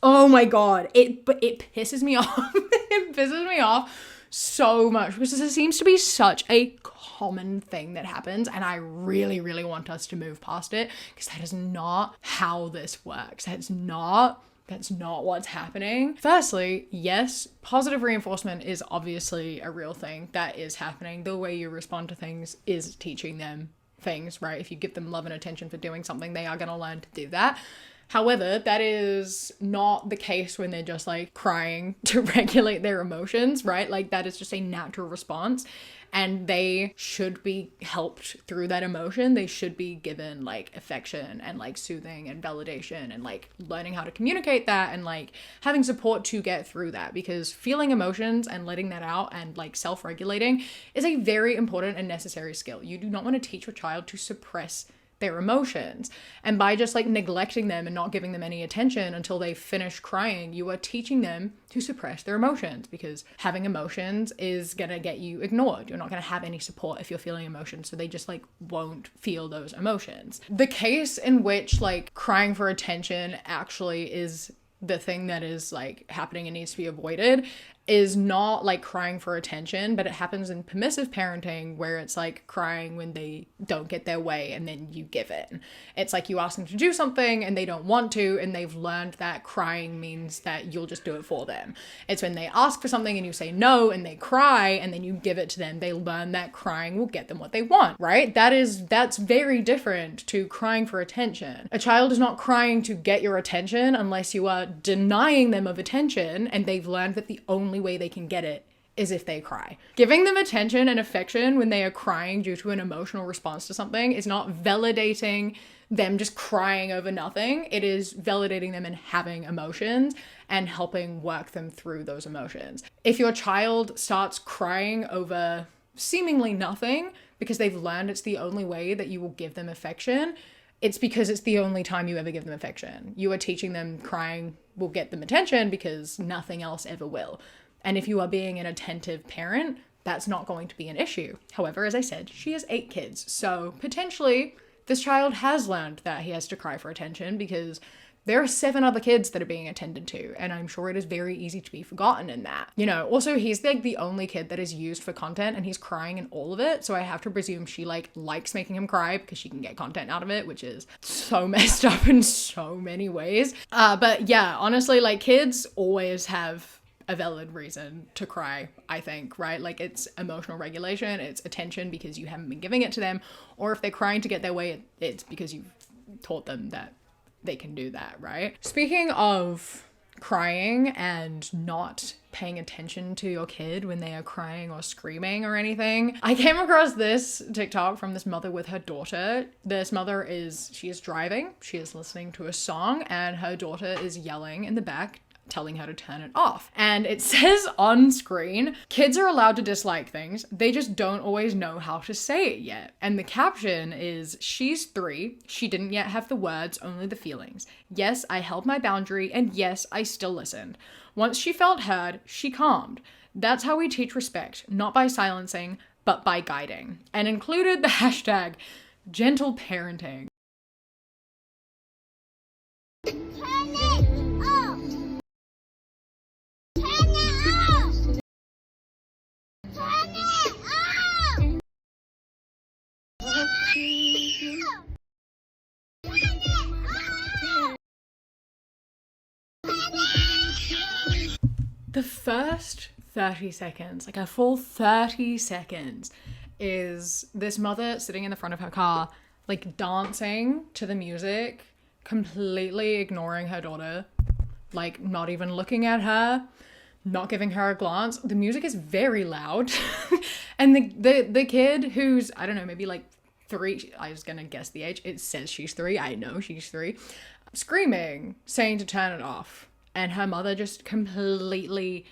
oh my god, it pisses me off. It pisses me off so much because this seems to be such a common thing that happens, and I really, really want us to move past it, because that is not how this works. That's not what's happening. Firstly, yes, positive reinforcement is obviously a real thing that is happening. The way you respond to things is teaching them things, right? If you give them love and attention for doing something, they are going to learn to do that. However, that is not the case when they're just like crying to regulate their emotions, right? Like, that is just a natural response, and they should be helped through that emotion. They should be given like affection and like soothing and validation and like learning how to communicate that and like having support to get through that, because feeling emotions and letting that out and like self-regulating is a very important and necessary skill. You do not want to teach your child to suppress their emotions, and by just like neglecting them and not giving them any attention until they finish crying, you are teaching them to suppress their emotions, because having emotions is gonna get you ignored. You're not gonna have any support if you're feeling emotions, so they just like won't feel those emotions. The case in which like crying for attention actually is the thing that is like happening and needs to be avoided is not like crying for attention, but it happens in permissive parenting, where it's like crying when they don't get their way and then you give in. It's like you ask them to do something and they don't want to, and they've learned that crying means that you'll just do it for them. It's when they ask for something and you say no and they cry and then you give it to them, they learn that crying will get them what they want, right? That's very different to crying for attention. A child is not crying to get your attention unless you are denying them of attention, and they've learned that the only way they can get it is if they cry. Giving them attention and affection when they are crying due to an emotional response to something is not validating them just crying over nothing. It is validating them and having emotions and helping work them through those emotions. If your child starts crying over seemingly nothing because they've learned it's the only way that you will give them affection, it's because it's the only time you ever give them affection. You are teaching them crying will get them attention because nothing else ever will. And if you are being an attentive parent, that's not going to be an issue. However, as I said, she has 8 kids. So potentially this child has learned that he has to cry for attention because there are 7 other kids that are being attended to, and I'm sure it is very easy to be forgotten in that. You know, also he's like the only kid that is used for content, and he's crying in all of it, so I have to presume she like likes making him cry because she can get content out of it, which is so messed up in so many ways. But yeah, honestly, like kids always have a valid reason to cry, I think, right? Like it's emotional regulation, it's attention because you haven't been giving it to them, or if they're crying to get their way, it's because you've taught them that they can do that, right? Speaking of crying and not paying attention to your kid when they are crying or screaming or anything, I came across this TikTok from this mother with her daughter. This mother she is driving, she is listening to a song, and her daughter is yelling in the back, telling her to turn it off. And it says on screen, kids are allowed to dislike things, they just don't always know how to say it yet. And the caption is, she's 3, she didn't yet have the words, only the feelings. Yes, I held my boundary, and yes, I still listened. Once she felt heard, she calmed. That's how we teach respect, not by silencing, but by guiding. And included the hashtag gentle parenting. The first 30 seconds, like a full 30 seconds, is this mother sitting in the front of her car, like dancing to the music completely ignoring her daughter, like not even looking at her, not giving her a glance. The music is very loud. And the kid who's, I don't know, maybe like 3, I was gonna guess the age, it says she's 3, I know she's 3, screaming, saying to turn it off, and her mother just completely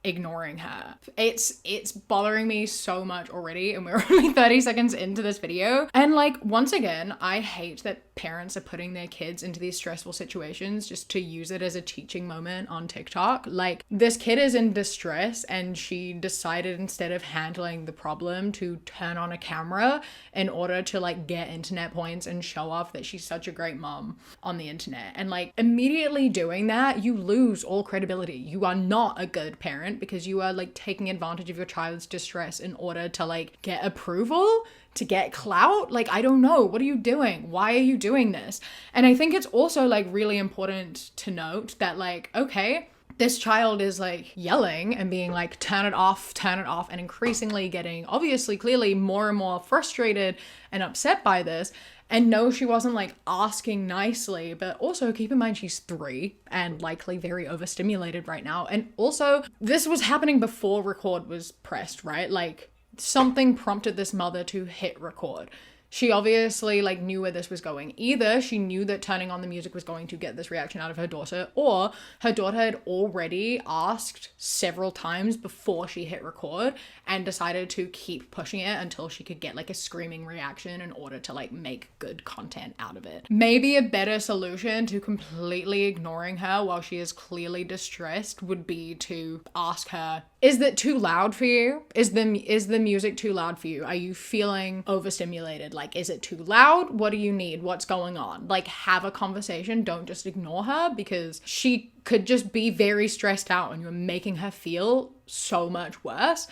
ignoring her. It's bothering me so much already, and we're only 30 seconds into this video. And like, once again, I hate that parents are putting their kids into these stressful situations just to use it as a teaching moment on TikTok. Like, this kid is in distress and she decided, instead of handling the problem, to turn on a camera in order to like get internet points and show off that she's such a great mom on the internet. And like, immediately doing that, you lose all credibility. You are not a good parent, because you are like taking advantage of your child's distress in order to like get approval, to get clout. Like, I don't know, what are you doing? Why are you doing this? And I think it's also like really important to note that like, okay, this child is like yelling and being like, turn it off, and increasingly getting, obviously, clearly more and more frustrated and upset by this. And no, she wasn't like asking nicely, but also keep in mind she's 3 and likely very overstimulated right now. And also, this was happening before record was pressed, right? Like, something prompted this mother to hit record. She obviously like knew where this was going. Either she knew that turning on the music was going to get this reaction out of her daughter, or her daughter had already asked several times before she hit record and decided to keep pushing it until she could get like a screaming reaction in order to like make good content out of it. Maybe a better solution to completely ignoring her while she is clearly distressed would be to ask her, is that too loud for you? Is the music too loud for you? Are you feeling overstimulated? Like, is it too loud? What do you need? What's going on? Like, have a conversation. Don't just ignore her, because she could just be very stressed out and you're making her feel so much worse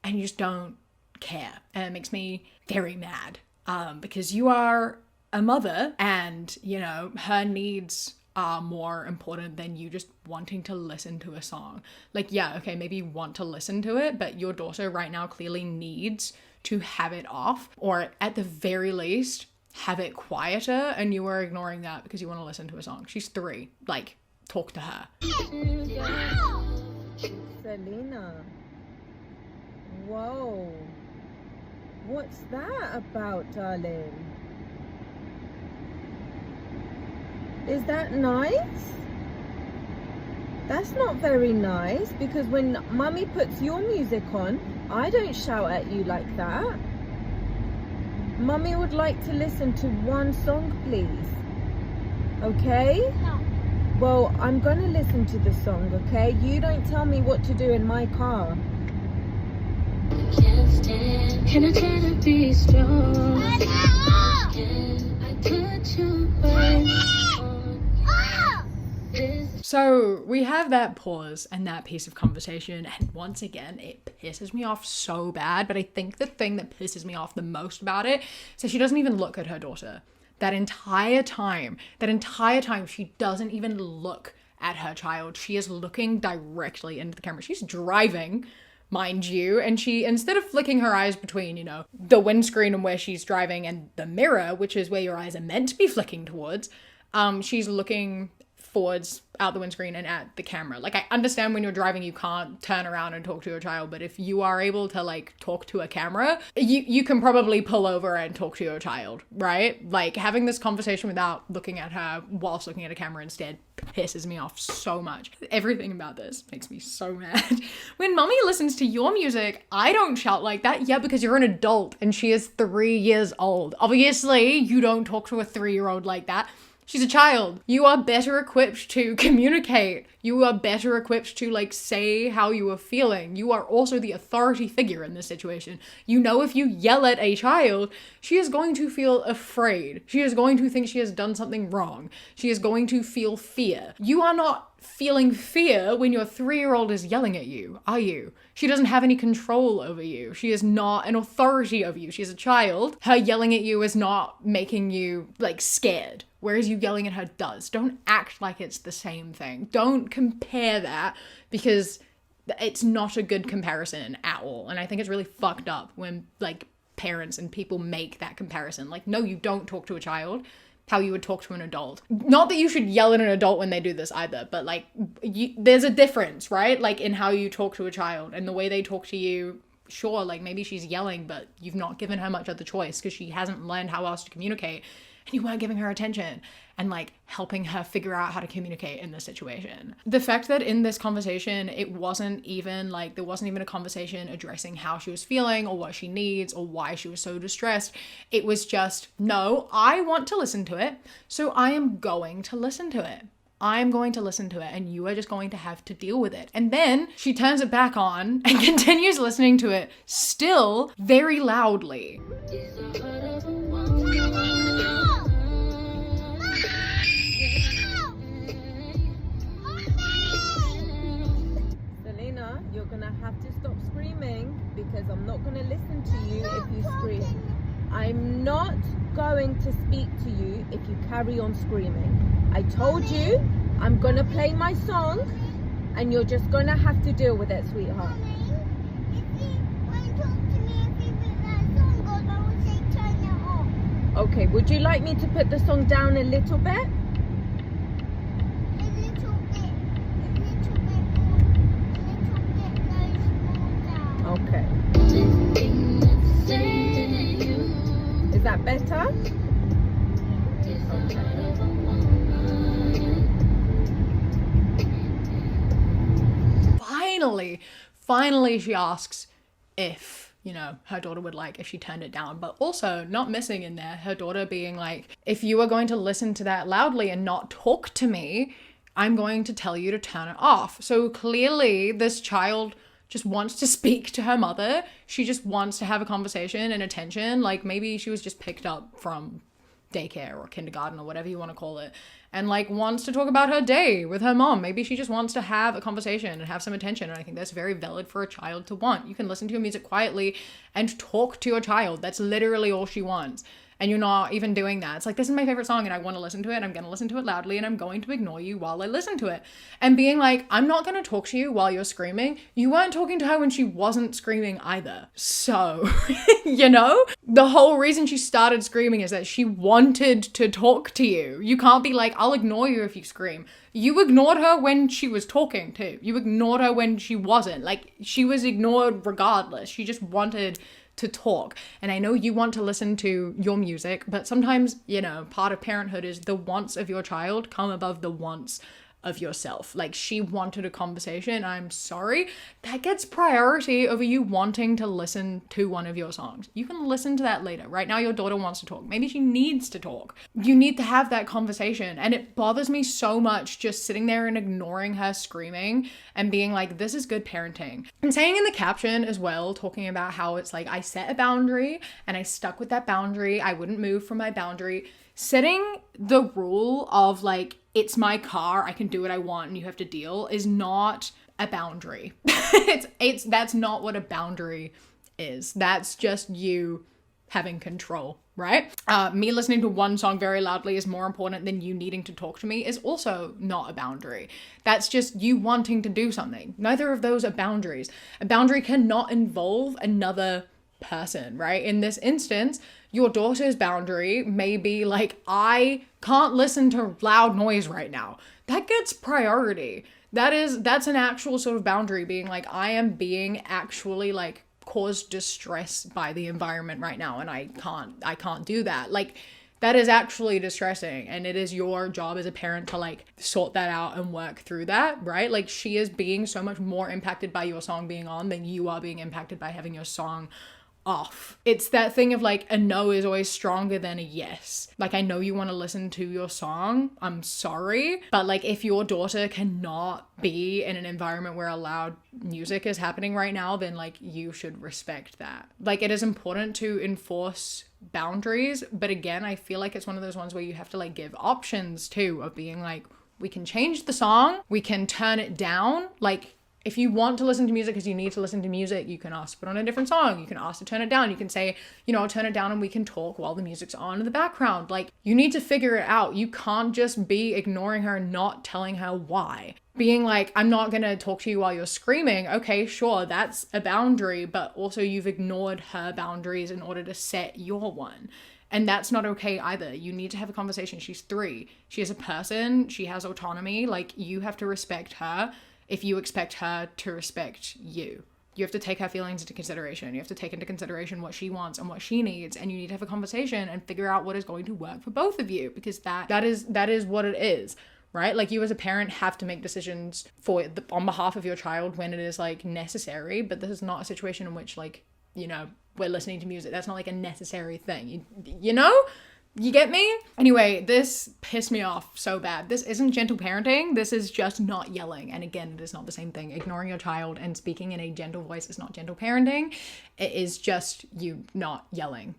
and you just don't care. And it makes me very mad, because you are a mother and, you know, her needs are more important than you just wanting to listen to a song. Like, yeah, okay, maybe you want to listen to it, but your daughter right now clearly needs to have it off, or at the very least have it quieter, and you are ignoring that because you want to listen to a song. She's 3. Like, talk to her. Selena. Whoa. What's that about, darling? Is that nice? That's not very nice, because when mummy puts your music on, I don't shout at you like that. Mummy would like to listen to one song, please. Okay? No. Well, I'm gonna listen to the song, okay? You don't tell me what to do in my car. Can't stand. Can I try to be strong? Can I put your words on this? So we have that pause and that piece of conversation, and once again, it pisses me off so bad. But I think the thing that pisses me off the most about it is that she doesn't even look at her daughter. That entire time, she doesn't even look at her child. She is looking directly into the camera. She's driving, mind you, and she, instead of flicking her eyes between, you know, the windscreen and where she's driving and the mirror, which is where your eyes are meant to be flicking towards, she's looking forwards out the windscreen and at the camera. Like, I understand when you're driving you can't turn around and talk to your child, but if you are able to like talk to a camera, you can probably pull over and talk to your child, right? Like, having this conversation without looking at her whilst looking at a camera instead pisses me off so much. Everything about this makes me so mad. When mummy listens to your music, I don't shout like that. Yeah, because you're an adult and she is 3 years old. Obviously, you don't talk to a 3-year-old like that. She's a child. You are better equipped to communicate. You are better equipped to like say how you are feeling. You are also the authority figure in this situation. You know, if you yell at a child, she is going to feel afraid. She is going to think she has done something wrong. She is going to feel fear. You are not feeling fear when your 3-year-old is yelling at you, are you? She doesn't have any control over you. She is not an authority over you. She's a child. Her yelling at you is not making you like scared, whereas you yelling at her does. Don't act like it's the same thing. Don't compare that, because it's not a good comparison at all. And I think it's really fucked up when like parents and people make that comparison. Like, no, you don't talk to a child. how you would talk to an adult. Not that you should yell at an adult when they do this either, but like there's a difference, right? Like in how you talk to a child and the way they talk to you. Sure, like maybe she's yelling, but you've not given her much other choice because she hasn't learned how else to communicate, and you weren't giving her attention and like helping her figure out how to communicate in this situation. The fact that in this conversation, there wasn't even a conversation addressing how she was feeling or what she needs or why she was so distressed. It was just, no, I want to listen to it, so I am going to listen to it. I'm going to listen to it and you are just going to have to deal with it. And then she turns it back on and continues listening to it, still very loudly. Selena, you're gonna have to stop screaming because I'm not gonna listen to you if you scream. I'm not going to speak to you if you carry on screaming. I told you I'm gonna play my song and you're just gonna have to deal with it, sweetheart. Okay, would you like me to put the song down a little bit? Okay. Is that better? Finally she asks if, her daughter would like if she turned it down, but also not missing in there, her daughter being like, if you are going to listen to that loudly and not talk to me, I'm going to tell you to turn it off. So clearly this child just wants to speak to her mother. She just wants to have a conversation and attention. Like maybe she was just picked up from daycare or kindergarten or whatever you want to call it, and like wants to talk about her day with her mom. Maybe she just wants to have a conversation and have some attention, and I think that's very valid for a child to want. You can listen to your music quietly and talk to your child. That's literally all she wants. And you're not even doing that. It's like, this is my favorite song and I want to listen to it and I'm going to listen to it loudly and I'm going to ignore you while I listen to it. And being like, I'm not going to talk to you while you're screaming. You weren't talking to her when she wasn't screaming either. So, the whole reason she started screaming is that she wanted to talk to you. You can't be like, I'll ignore you if you scream. You ignored her when she was talking too. You ignored her when she wasn't. Like, she was ignored regardless. She just wanted to talk. And I know you want to listen to your music, but sometimes, part of parenthood is the wants of your child come above the wants of yourself. Like, she wanted a conversation. I'm sorry. That gets priority over you wanting to listen to one of your songs. You can listen to that later. Right now, your daughter wants to talk. Maybe she needs to talk. You need to have that conversation. And it bothers me so much just sitting there and ignoring her screaming and being like, this is good parenting. And saying in the caption as well, talking about how it's like, I set a boundary and I stuck with that boundary. I wouldn't move from my boundary. Setting the rule of like, it's my car, I can do what I want and you have to deal is not a boundary. That's not what a boundary is. That's just you having control, right? Me listening to one song very loudly is more important than you needing to talk to me is also not a boundary. That's just you wanting to do something. Neither of those are boundaries. A boundary cannot involve another person, right? In this instance, your daughter's boundary may be like, I can't listen to loud noise right now. That gets priority. That's an actual sort of boundary, being like, I am being actually like caused distress by the environment right now and I can't do that. Like, that is actually distressing, and it is your job as a parent to like sort that out and work through that, right? Like, she is being so much more impacted by your song being on than you are being impacted by having your song off. It's that thing of like, a no is always stronger than a yes. Like, I know you want to listen to your song, I'm sorry, but like, if your daughter cannot be in an environment where loud music is happening right now, then like, you should respect that. Like, it is important to enforce boundaries, but again, I feel like it's one of those ones where you have to like give options too, of being like, we can change the song, we can turn it down. Like, if you want to listen to music because you need to listen to music, you can ask to put on a different song. You can ask to turn it down. You can say, I'll turn it down and we can talk while the music's on in the background. Like, you need to figure it out. You can't just be ignoring her and not telling her why. Being like, I'm not going to talk to you while you're screaming. Okay, sure, that's a boundary, but also you've ignored her boundaries in order to set your one. And that's not okay either. You need to have a conversation. She's 3. She is a person. She has autonomy. Like, you have to respect her if you expect her to respect you. You have to take her feelings into consideration. You have to take into consideration what she wants and what she needs. And you need to have a conversation and figure out what is going to work for both of you, because that is what it is, right? Like, you as a parent have to make decisions on behalf of your child when it is like necessary. But this is not a situation in which, like, you know, we're listening to music. That's not like a necessary thing. You know? You get me? Anyway, this pissed me off so bad. This isn't gentle parenting. This is just not yelling. And again, it is not the same thing. Ignoring your child and speaking in a gentle voice is not gentle parenting. It is just you not yelling.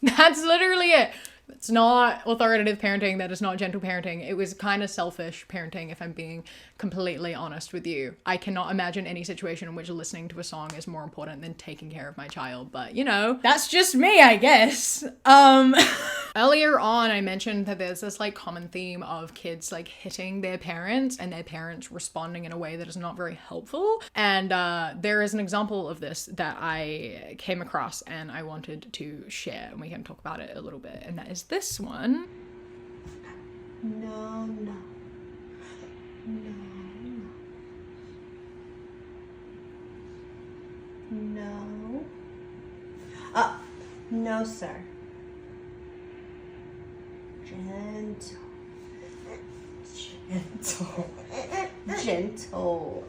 That's literally it. It's not authoritative parenting. That is not gentle parenting. It was kind of selfish parenting, if I'm being completely honest with you. I cannot imagine any situation in which listening to a song is more important than taking care of my child. But, you know, that's just me, I guess. Earlier on, I mentioned that there's this like common theme of kids like hitting their parents and their parents responding in a way that is not very helpful. And there is an example of this that I came across and I wanted to share, and we can talk about it a little bit. And that is this one. No. No, sir. Gentle. Gentle.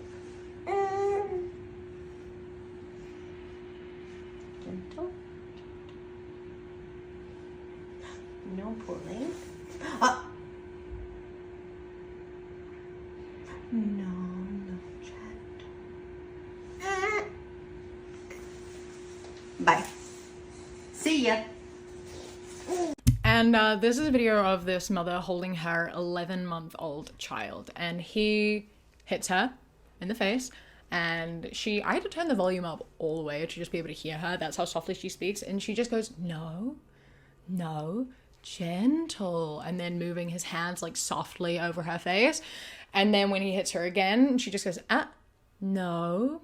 No pulling. No, gentle. Bye. See ya. And this is a video of this mother holding her 11-month-old child, and he hits her in the face, and I had to turn the volume up all the way to just be able to hear her. That's how softly she speaks, and she just goes, no, gentle, and then moving his hands like softly over her face. And then when he hits her again, she just goes, no,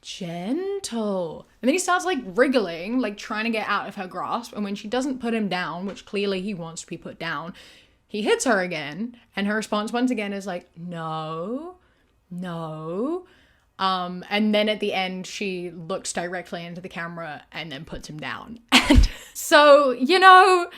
gentle. And then he starts like wriggling, like trying to get out of her grasp. And when she doesn't put him down, which clearly he wants to be put down, he hits her again. And her response once again is like, no. And then at the end, she looks directly into the camera and then puts him down. And so, you know,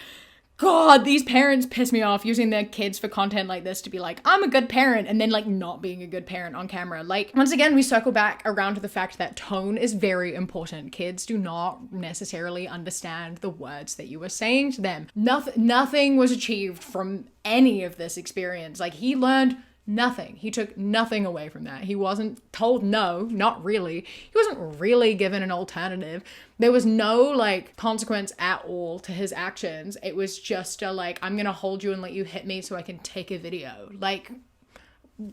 God, these parents piss me off using their kids for content like this to be like, I'm a good parent, and then like not being a good parent on camera. Like, once again, we circle back around to the fact that tone is very important. Kids do not necessarily understand the words that you are saying to them. Nothing was achieved from any of this experience. Like, he learned nothing. He took nothing away from that. He wasn't told no, not really. He wasn't really given an alternative. There was no like consequence at all to his actions. It was just a like, I'm gonna hold you and let you hit me so I can take a video. Like,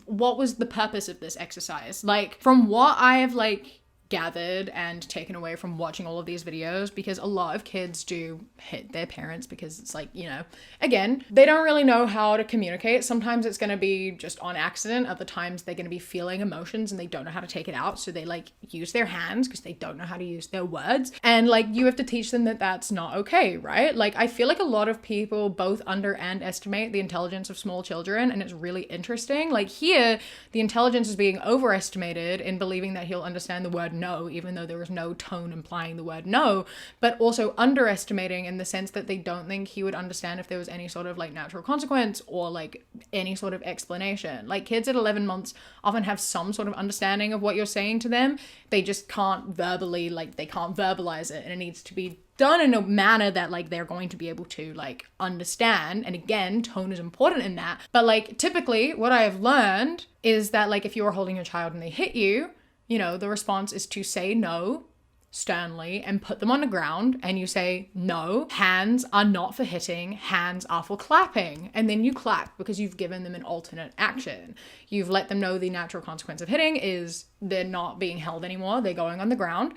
what was the purpose of this exercise? Like, from what I have like gathered and taken away from watching all of these videos, because a lot of kids do hit their parents because it's like, you know, again, they don't really know how to communicate. Sometimes it's going to be just on accident. Other times they're going to be feeling emotions and they don't know how to take it out. So they like use their hands because they don't know how to use their words. And like, you have to teach them that that's not okay, right? Like, I feel like a lot of people both under and estimate the intelligence of small children. And it's really interesting. Like, here, the intelligence is being overestimated in believing that he'll understand the word no, even though there is no tone implying the word no, but also underestimating in the sense that they don't think he would understand if there was any sort of like natural consequence or like any sort of explanation. Like, kids at 11 months often have some sort of understanding of what you're saying to them. They just can't verbally, like, they can't verbalize it, and it needs to be done in a manner that like they're going to be able to like understand. And again, tone is important in that. But like, typically what I have learned is that like, if you are holding your child and they hit you, you know, the response is to say no sternly and put them on the ground, and you say, no, hands are not for hitting, hands are for clapping. And then you clap because you've given them an alternate action. You've let them know the natural consequence of hitting is they're not being held anymore, they're going on the ground.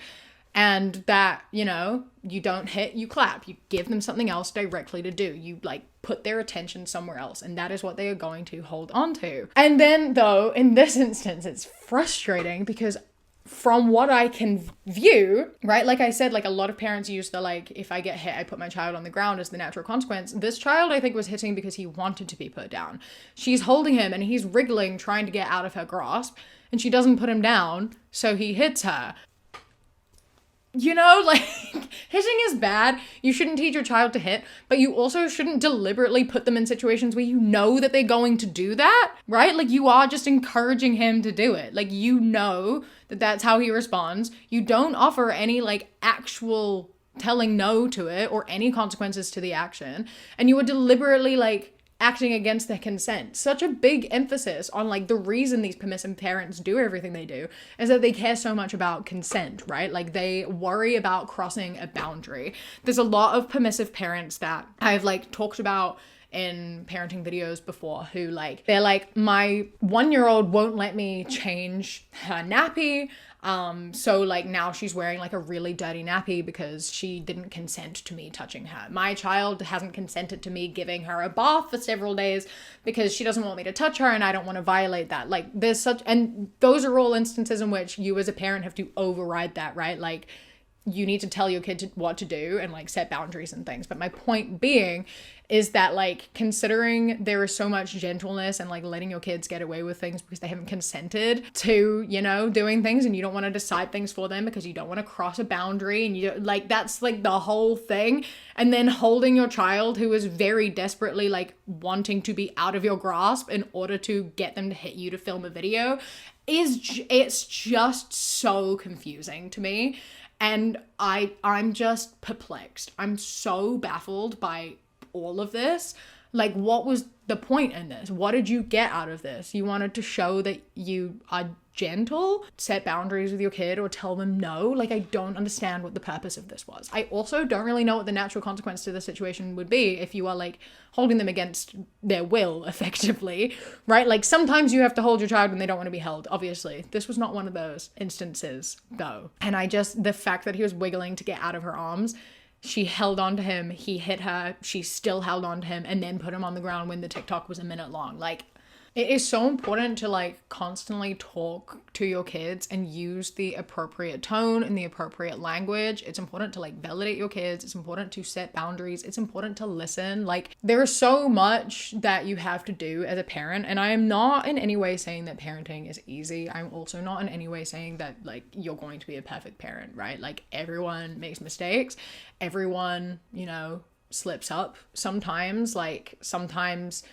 And that, you know, you don't hit, you clap. You give them something else directly to do. You like put their attention somewhere else, and that is what they are going to hold on to. And then though, in this instance, it's frustrating because from what I can view, right, like I said, like a lot of parents use the like, if I get hit, I put my child on the ground as the natural consequence. This child, I think, was hitting because he wanted to be put down. She's holding him and he's wriggling, trying to get out of her grasp, and she doesn't put him down, so he hits her. You know, like, hitting is bad. You shouldn't teach your child to hit, but you also shouldn't deliberately put them in situations where you know that they're going to do that, right? Like, you are just encouraging him to do it. Like, you know that that's how he responds. You don't offer any, like, actual telling no to it or any consequences to the action. And you are deliberately, like, acting against their consent. Such a big emphasis on like the reason these permissive parents do everything they do is that they care so much about consent, right? Like they worry about crossing a boundary. There's a lot of permissive parents that I've like talked about in parenting videos before who like, they're like, my 1-year-old won't let me change her nappy. So like now she's wearing like a really dirty nappy because she didn't consent to me touching her. My child hasn't consented to me giving her a bath for several days because she doesn't want me to touch her and I don't want to violate that. Like there's such, and those are all instances in which you as a parent have to override that, right? Like you need to tell your kid what to do and like set boundaries and things. But my point being is that like considering there is so much gentleness and like letting your kids get away with things because they haven't consented to, you know, doing things, and you don't want to decide things for them because you don't want to cross a boundary, and you like that's like the whole thing. And then holding your child who is very desperately like wanting to be out of your grasp in order to get them to hit you to film a video it's just so confusing to me. And I'm just perplexed. I'm so baffled by all of this. Like, what was the point in this? What did you get out of this? You wanted to show that you are gentle, set boundaries with your kid, or tell them no? Like, I don't understand what the purpose of this was. I also don't really know what the natural consequence to the situation would be if you are, like, holding them against their will, effectively, right? Like, sometimes you have to hold your child when they don't want to be held, obviously. This was not one of those instances, though. And the fact that he was wiggling to get out of her arms, she held on to him, he hit her, she still held on to him, and then put him on the ground when the TikTok was a minute long. Like, it is so important to like constantly talk to your kids and use the appropriate tone and the appropriate language. It's important to like validate your kids. It's important to set boundaries. It's important to listen. Like, there is so much that you have to do as a parent. And I am not in any way saying that parenting is easy. I'm also not in any way saying that like you're going to be a perfect parent, right? Like, everyone makes mistakes. Everyone, you know, slips up sometimes. Like, sometimes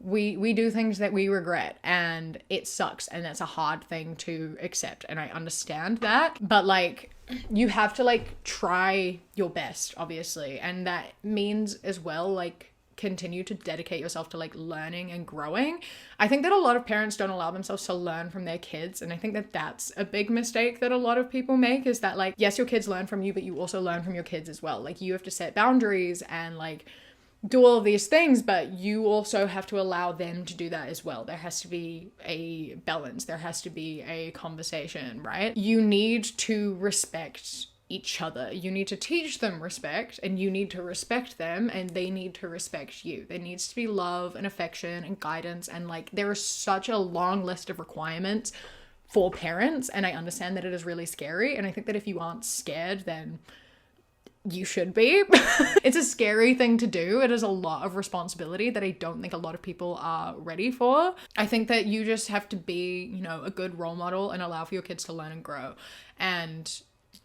we do things that we regret and it sucks, and that's a hard thing to accept, and I understand that, but like you have to like try your best, obviously, and that means as well like continue to dedicate yourself to like learning and growing. I think that a lot of parents don't allow themselves to learn from their kids, and I think that that's a big mistake that a lot of people make, is that like, yes, your kids learn from you, but you also learn from your kids as well. Like, you have to set boundaries and like do all of these things, but you also have to allow them to do that as well. There has to be a balance. There has to be a conversation, right? You need to respect each other. You need to teach them respect, and you need to respect them, and they need to respect you. There needs to be love and affection and guidance, and like there is such a long list of requirements for parents, and I understand that it is really scary, and I think that if you aren't scared, then you should be. It's a scary thing to do. It is a lot of responsibility that I don't think a lot of people are ready for. I think that you just have to be, you know, a good role model and allow for your kids to learn and grow. And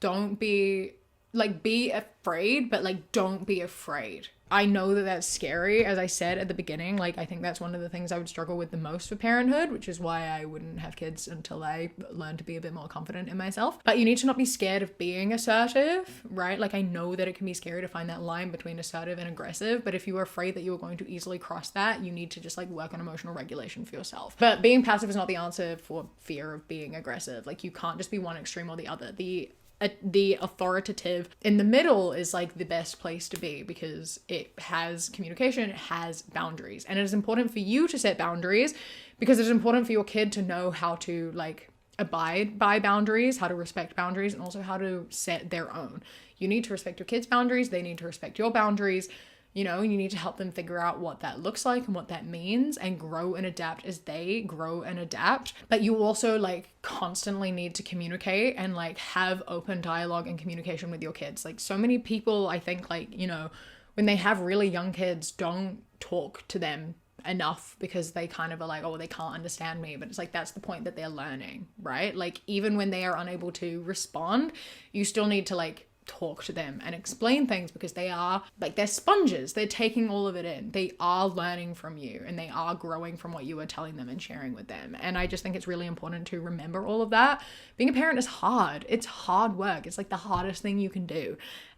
don't be, like, be afraid, but, like, don't be afraid. I know that that's scary, as I said at the beginning. Like, I think that's one of the things I would struggle with the most for parenthood, which is why I wouldn't have kids until I learned to be a bit more confident in myself. But you need to not be scared of being assertive, right? Like, I know that it can be scary to find that line between assertive and aggressive, but if you are afraid that you're going to easily cross that, you need to just, like, work on emotional regulation for yourself. But being passive is not the answer for fear of being aggressive. Like, you can't just be one extreme or the other. The authoritative in the middle is like the best place to be, because it has communication, it has boundaries, and it is important for you to set boundaries because it's important for your kid to know how to like abide by boundaries, how to respect boundaries, and also how to set their own. You need to respect your kids' boundaries, they need to respect your boundaries. You know, you need to help them figure out what that looks like and what that means and grow and adapt as they grow and adapt. But you also like constantly need to communicate and like have open dialogue and communication with your kids. Like so many people, I think, like, you know, when they have really young kids, don't talk to them enough because they kind of are like, oh, they can't understand me. But it's like, that's the point that they're learning, right? Like even when they are unable to respond, you still need to like talk to them and explain things because they are like, they're sponges. They're taking all of it in. They are learning from you and they are growing from what you are telling them and sharing with them. And I just think it's really important to remember all of that. Being a parent is hard. It's hard work. It's like the hardest thing you can do.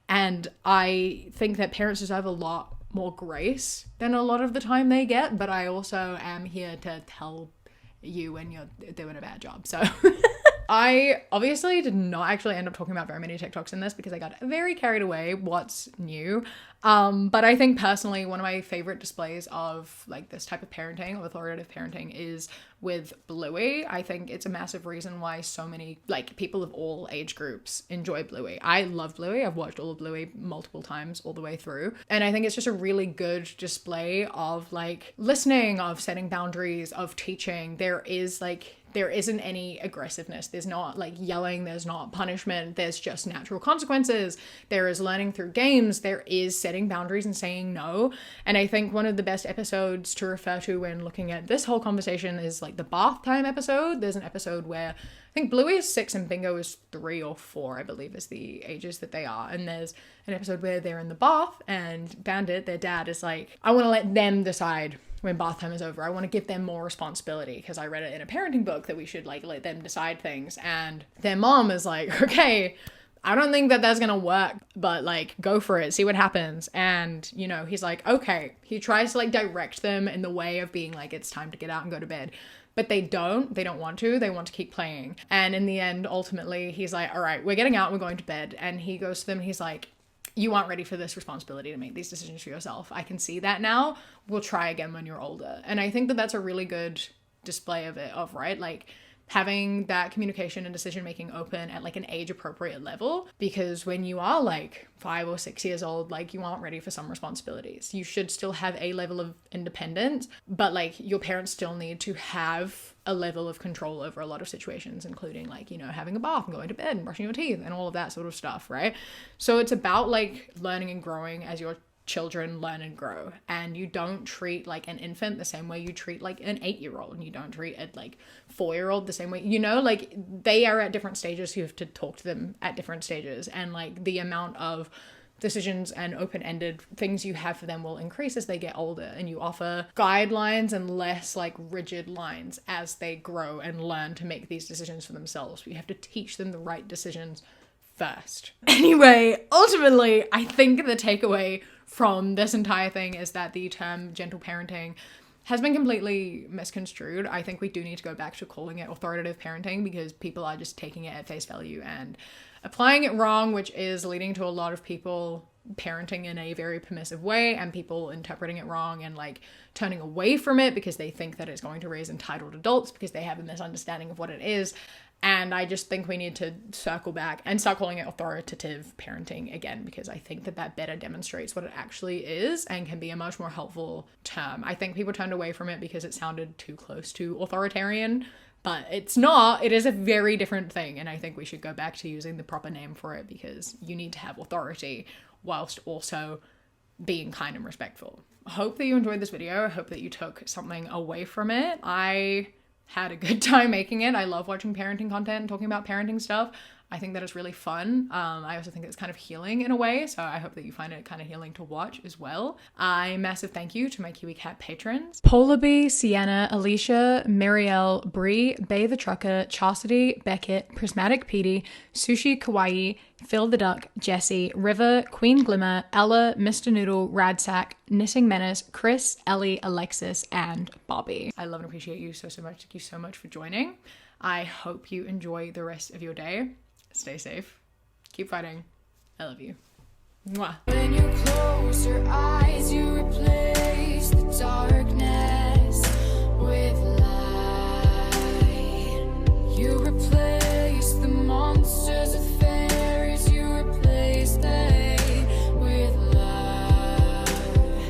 And I think that parents deserve a lot more grace than a lot of the time they get, but I also am here to tell you when you're doing a bad job. So I obviously did not actually end up talking about very many TikToks in this because I got very carried away. What's new? But I think personally one of my favorite displays of like this type of parenting, of authoritative parenting, is with Bluey. I think it's a massive reason why so many like people of all age groups enjoy Bluey. I love Bluey. I've watched all of Bluey multiple times all the way through. And I think it's just a really good display of like listening, of setting boundaries, of teaching. There isn't any aggressiveness. There's not like yelling. There's not punishment. There's just natural consequences. There is learning through games. There is setting boundaries and saying no. And I think one of the best episodes to refer to when looking at this whole conversation is like the bath time episode. There's an episode where I think Bluey is 6 and Bingo is 3 or 4, I believe is the ages that they are. And there's an episode where they're in the bath and Bandit, their dad, is like, I want to let them decide when bath time is over. I want to give them more responsibility because I read it in a parenting book that we should like let them decide things. And their mom is like, okay, I don't think that that's gonna work, but like go for it, see what happens. And you know, he's like, okay. He tries to like direct them in the way of being like, it's time to get out and go to bed. But they don't want to, they want to keep playing. And in the end, ultimately, he's like, all right, we're getting out, we're going to bed. And he goes to them, he's like, you aren't ready for this responsibility to make these decisions for yourself. I can see that now. We'll try again when you're older. And I think that that's a really good display of it, of right, like having that communication and decision making open at like an age appropriate level. Because when you are like 5 or 6 years old, like you aren't ready for some responsibilities. You should still have a level of independence, but like your parents still need to have a level of control over a lot of situations, including like, you know, having a bath and going to bed and brushing your teeth and all of that sort of stuff, right? So it's about like learning and growing as your children learn and grow. And you don't treat like an infant the same way you treat like an 8-year-old, and you don't treat a like 4-year-old the same way, you know, like they are at different stages. You have to talk to them at different stages, and like the amount of decisions and open-ended things you have for them will increase as they get older, and you offer guidelines and less like rigid lines as they grow and learn to make these decisions for themselves. You have to teach them the right decisions first. Anyway, ultimately, I think the takeaway from this entire thing is that the term gentle parenting has been completely misconstrued. I think we do need to go back to calling it authoritative parenting because people are just taking it at face value and applying it wrong, which is leading to a lot of people parenting in a very permissive way and people interpreting it wrong and like turning away from it because they think that it's going to raise entitled adults because they have a misunderstanding of what it is. And I just think we need to circle back and start calling it authoritative parenting again, because I think that that better demonstrates what it actually is and can be a much more helpful term. I think people turned away from it because it sounded too close to authoritarian, but it's not. It is a very different thing. And I think we should go back to using the proper name for it because you need to have authority whilst also being kind and respectful. I hope that you enjoyed this video. I hope that you took something away from it. I had a good time making it. I love watching parenting content and talking about parenting stuff. I think that it's really fun. I also think it's kind of healing in a way, so I hope that you find it kind of healing to watch as well. A massive thank you to my Kiwi Cat patrons: Polar Bee, Sienna, Alicia, Marielle, Bree, Bay the Trucker, Chastity, Beckett, Prismatic Petey, Sushi Kawaii, Phil the Duck, Jessie, River, Queen Glimmer, Ella, Mr. Noodle, Radsack, Knitting Menace, Chris, Ellie, Alexis, and Bobby. I love and appreciate you so much. Thank you so much for joining. I hope you enjoy the rest of your day. Stay safe. Keep fighting. I love you. Mwah. When you close your eyes, you replace the darkness.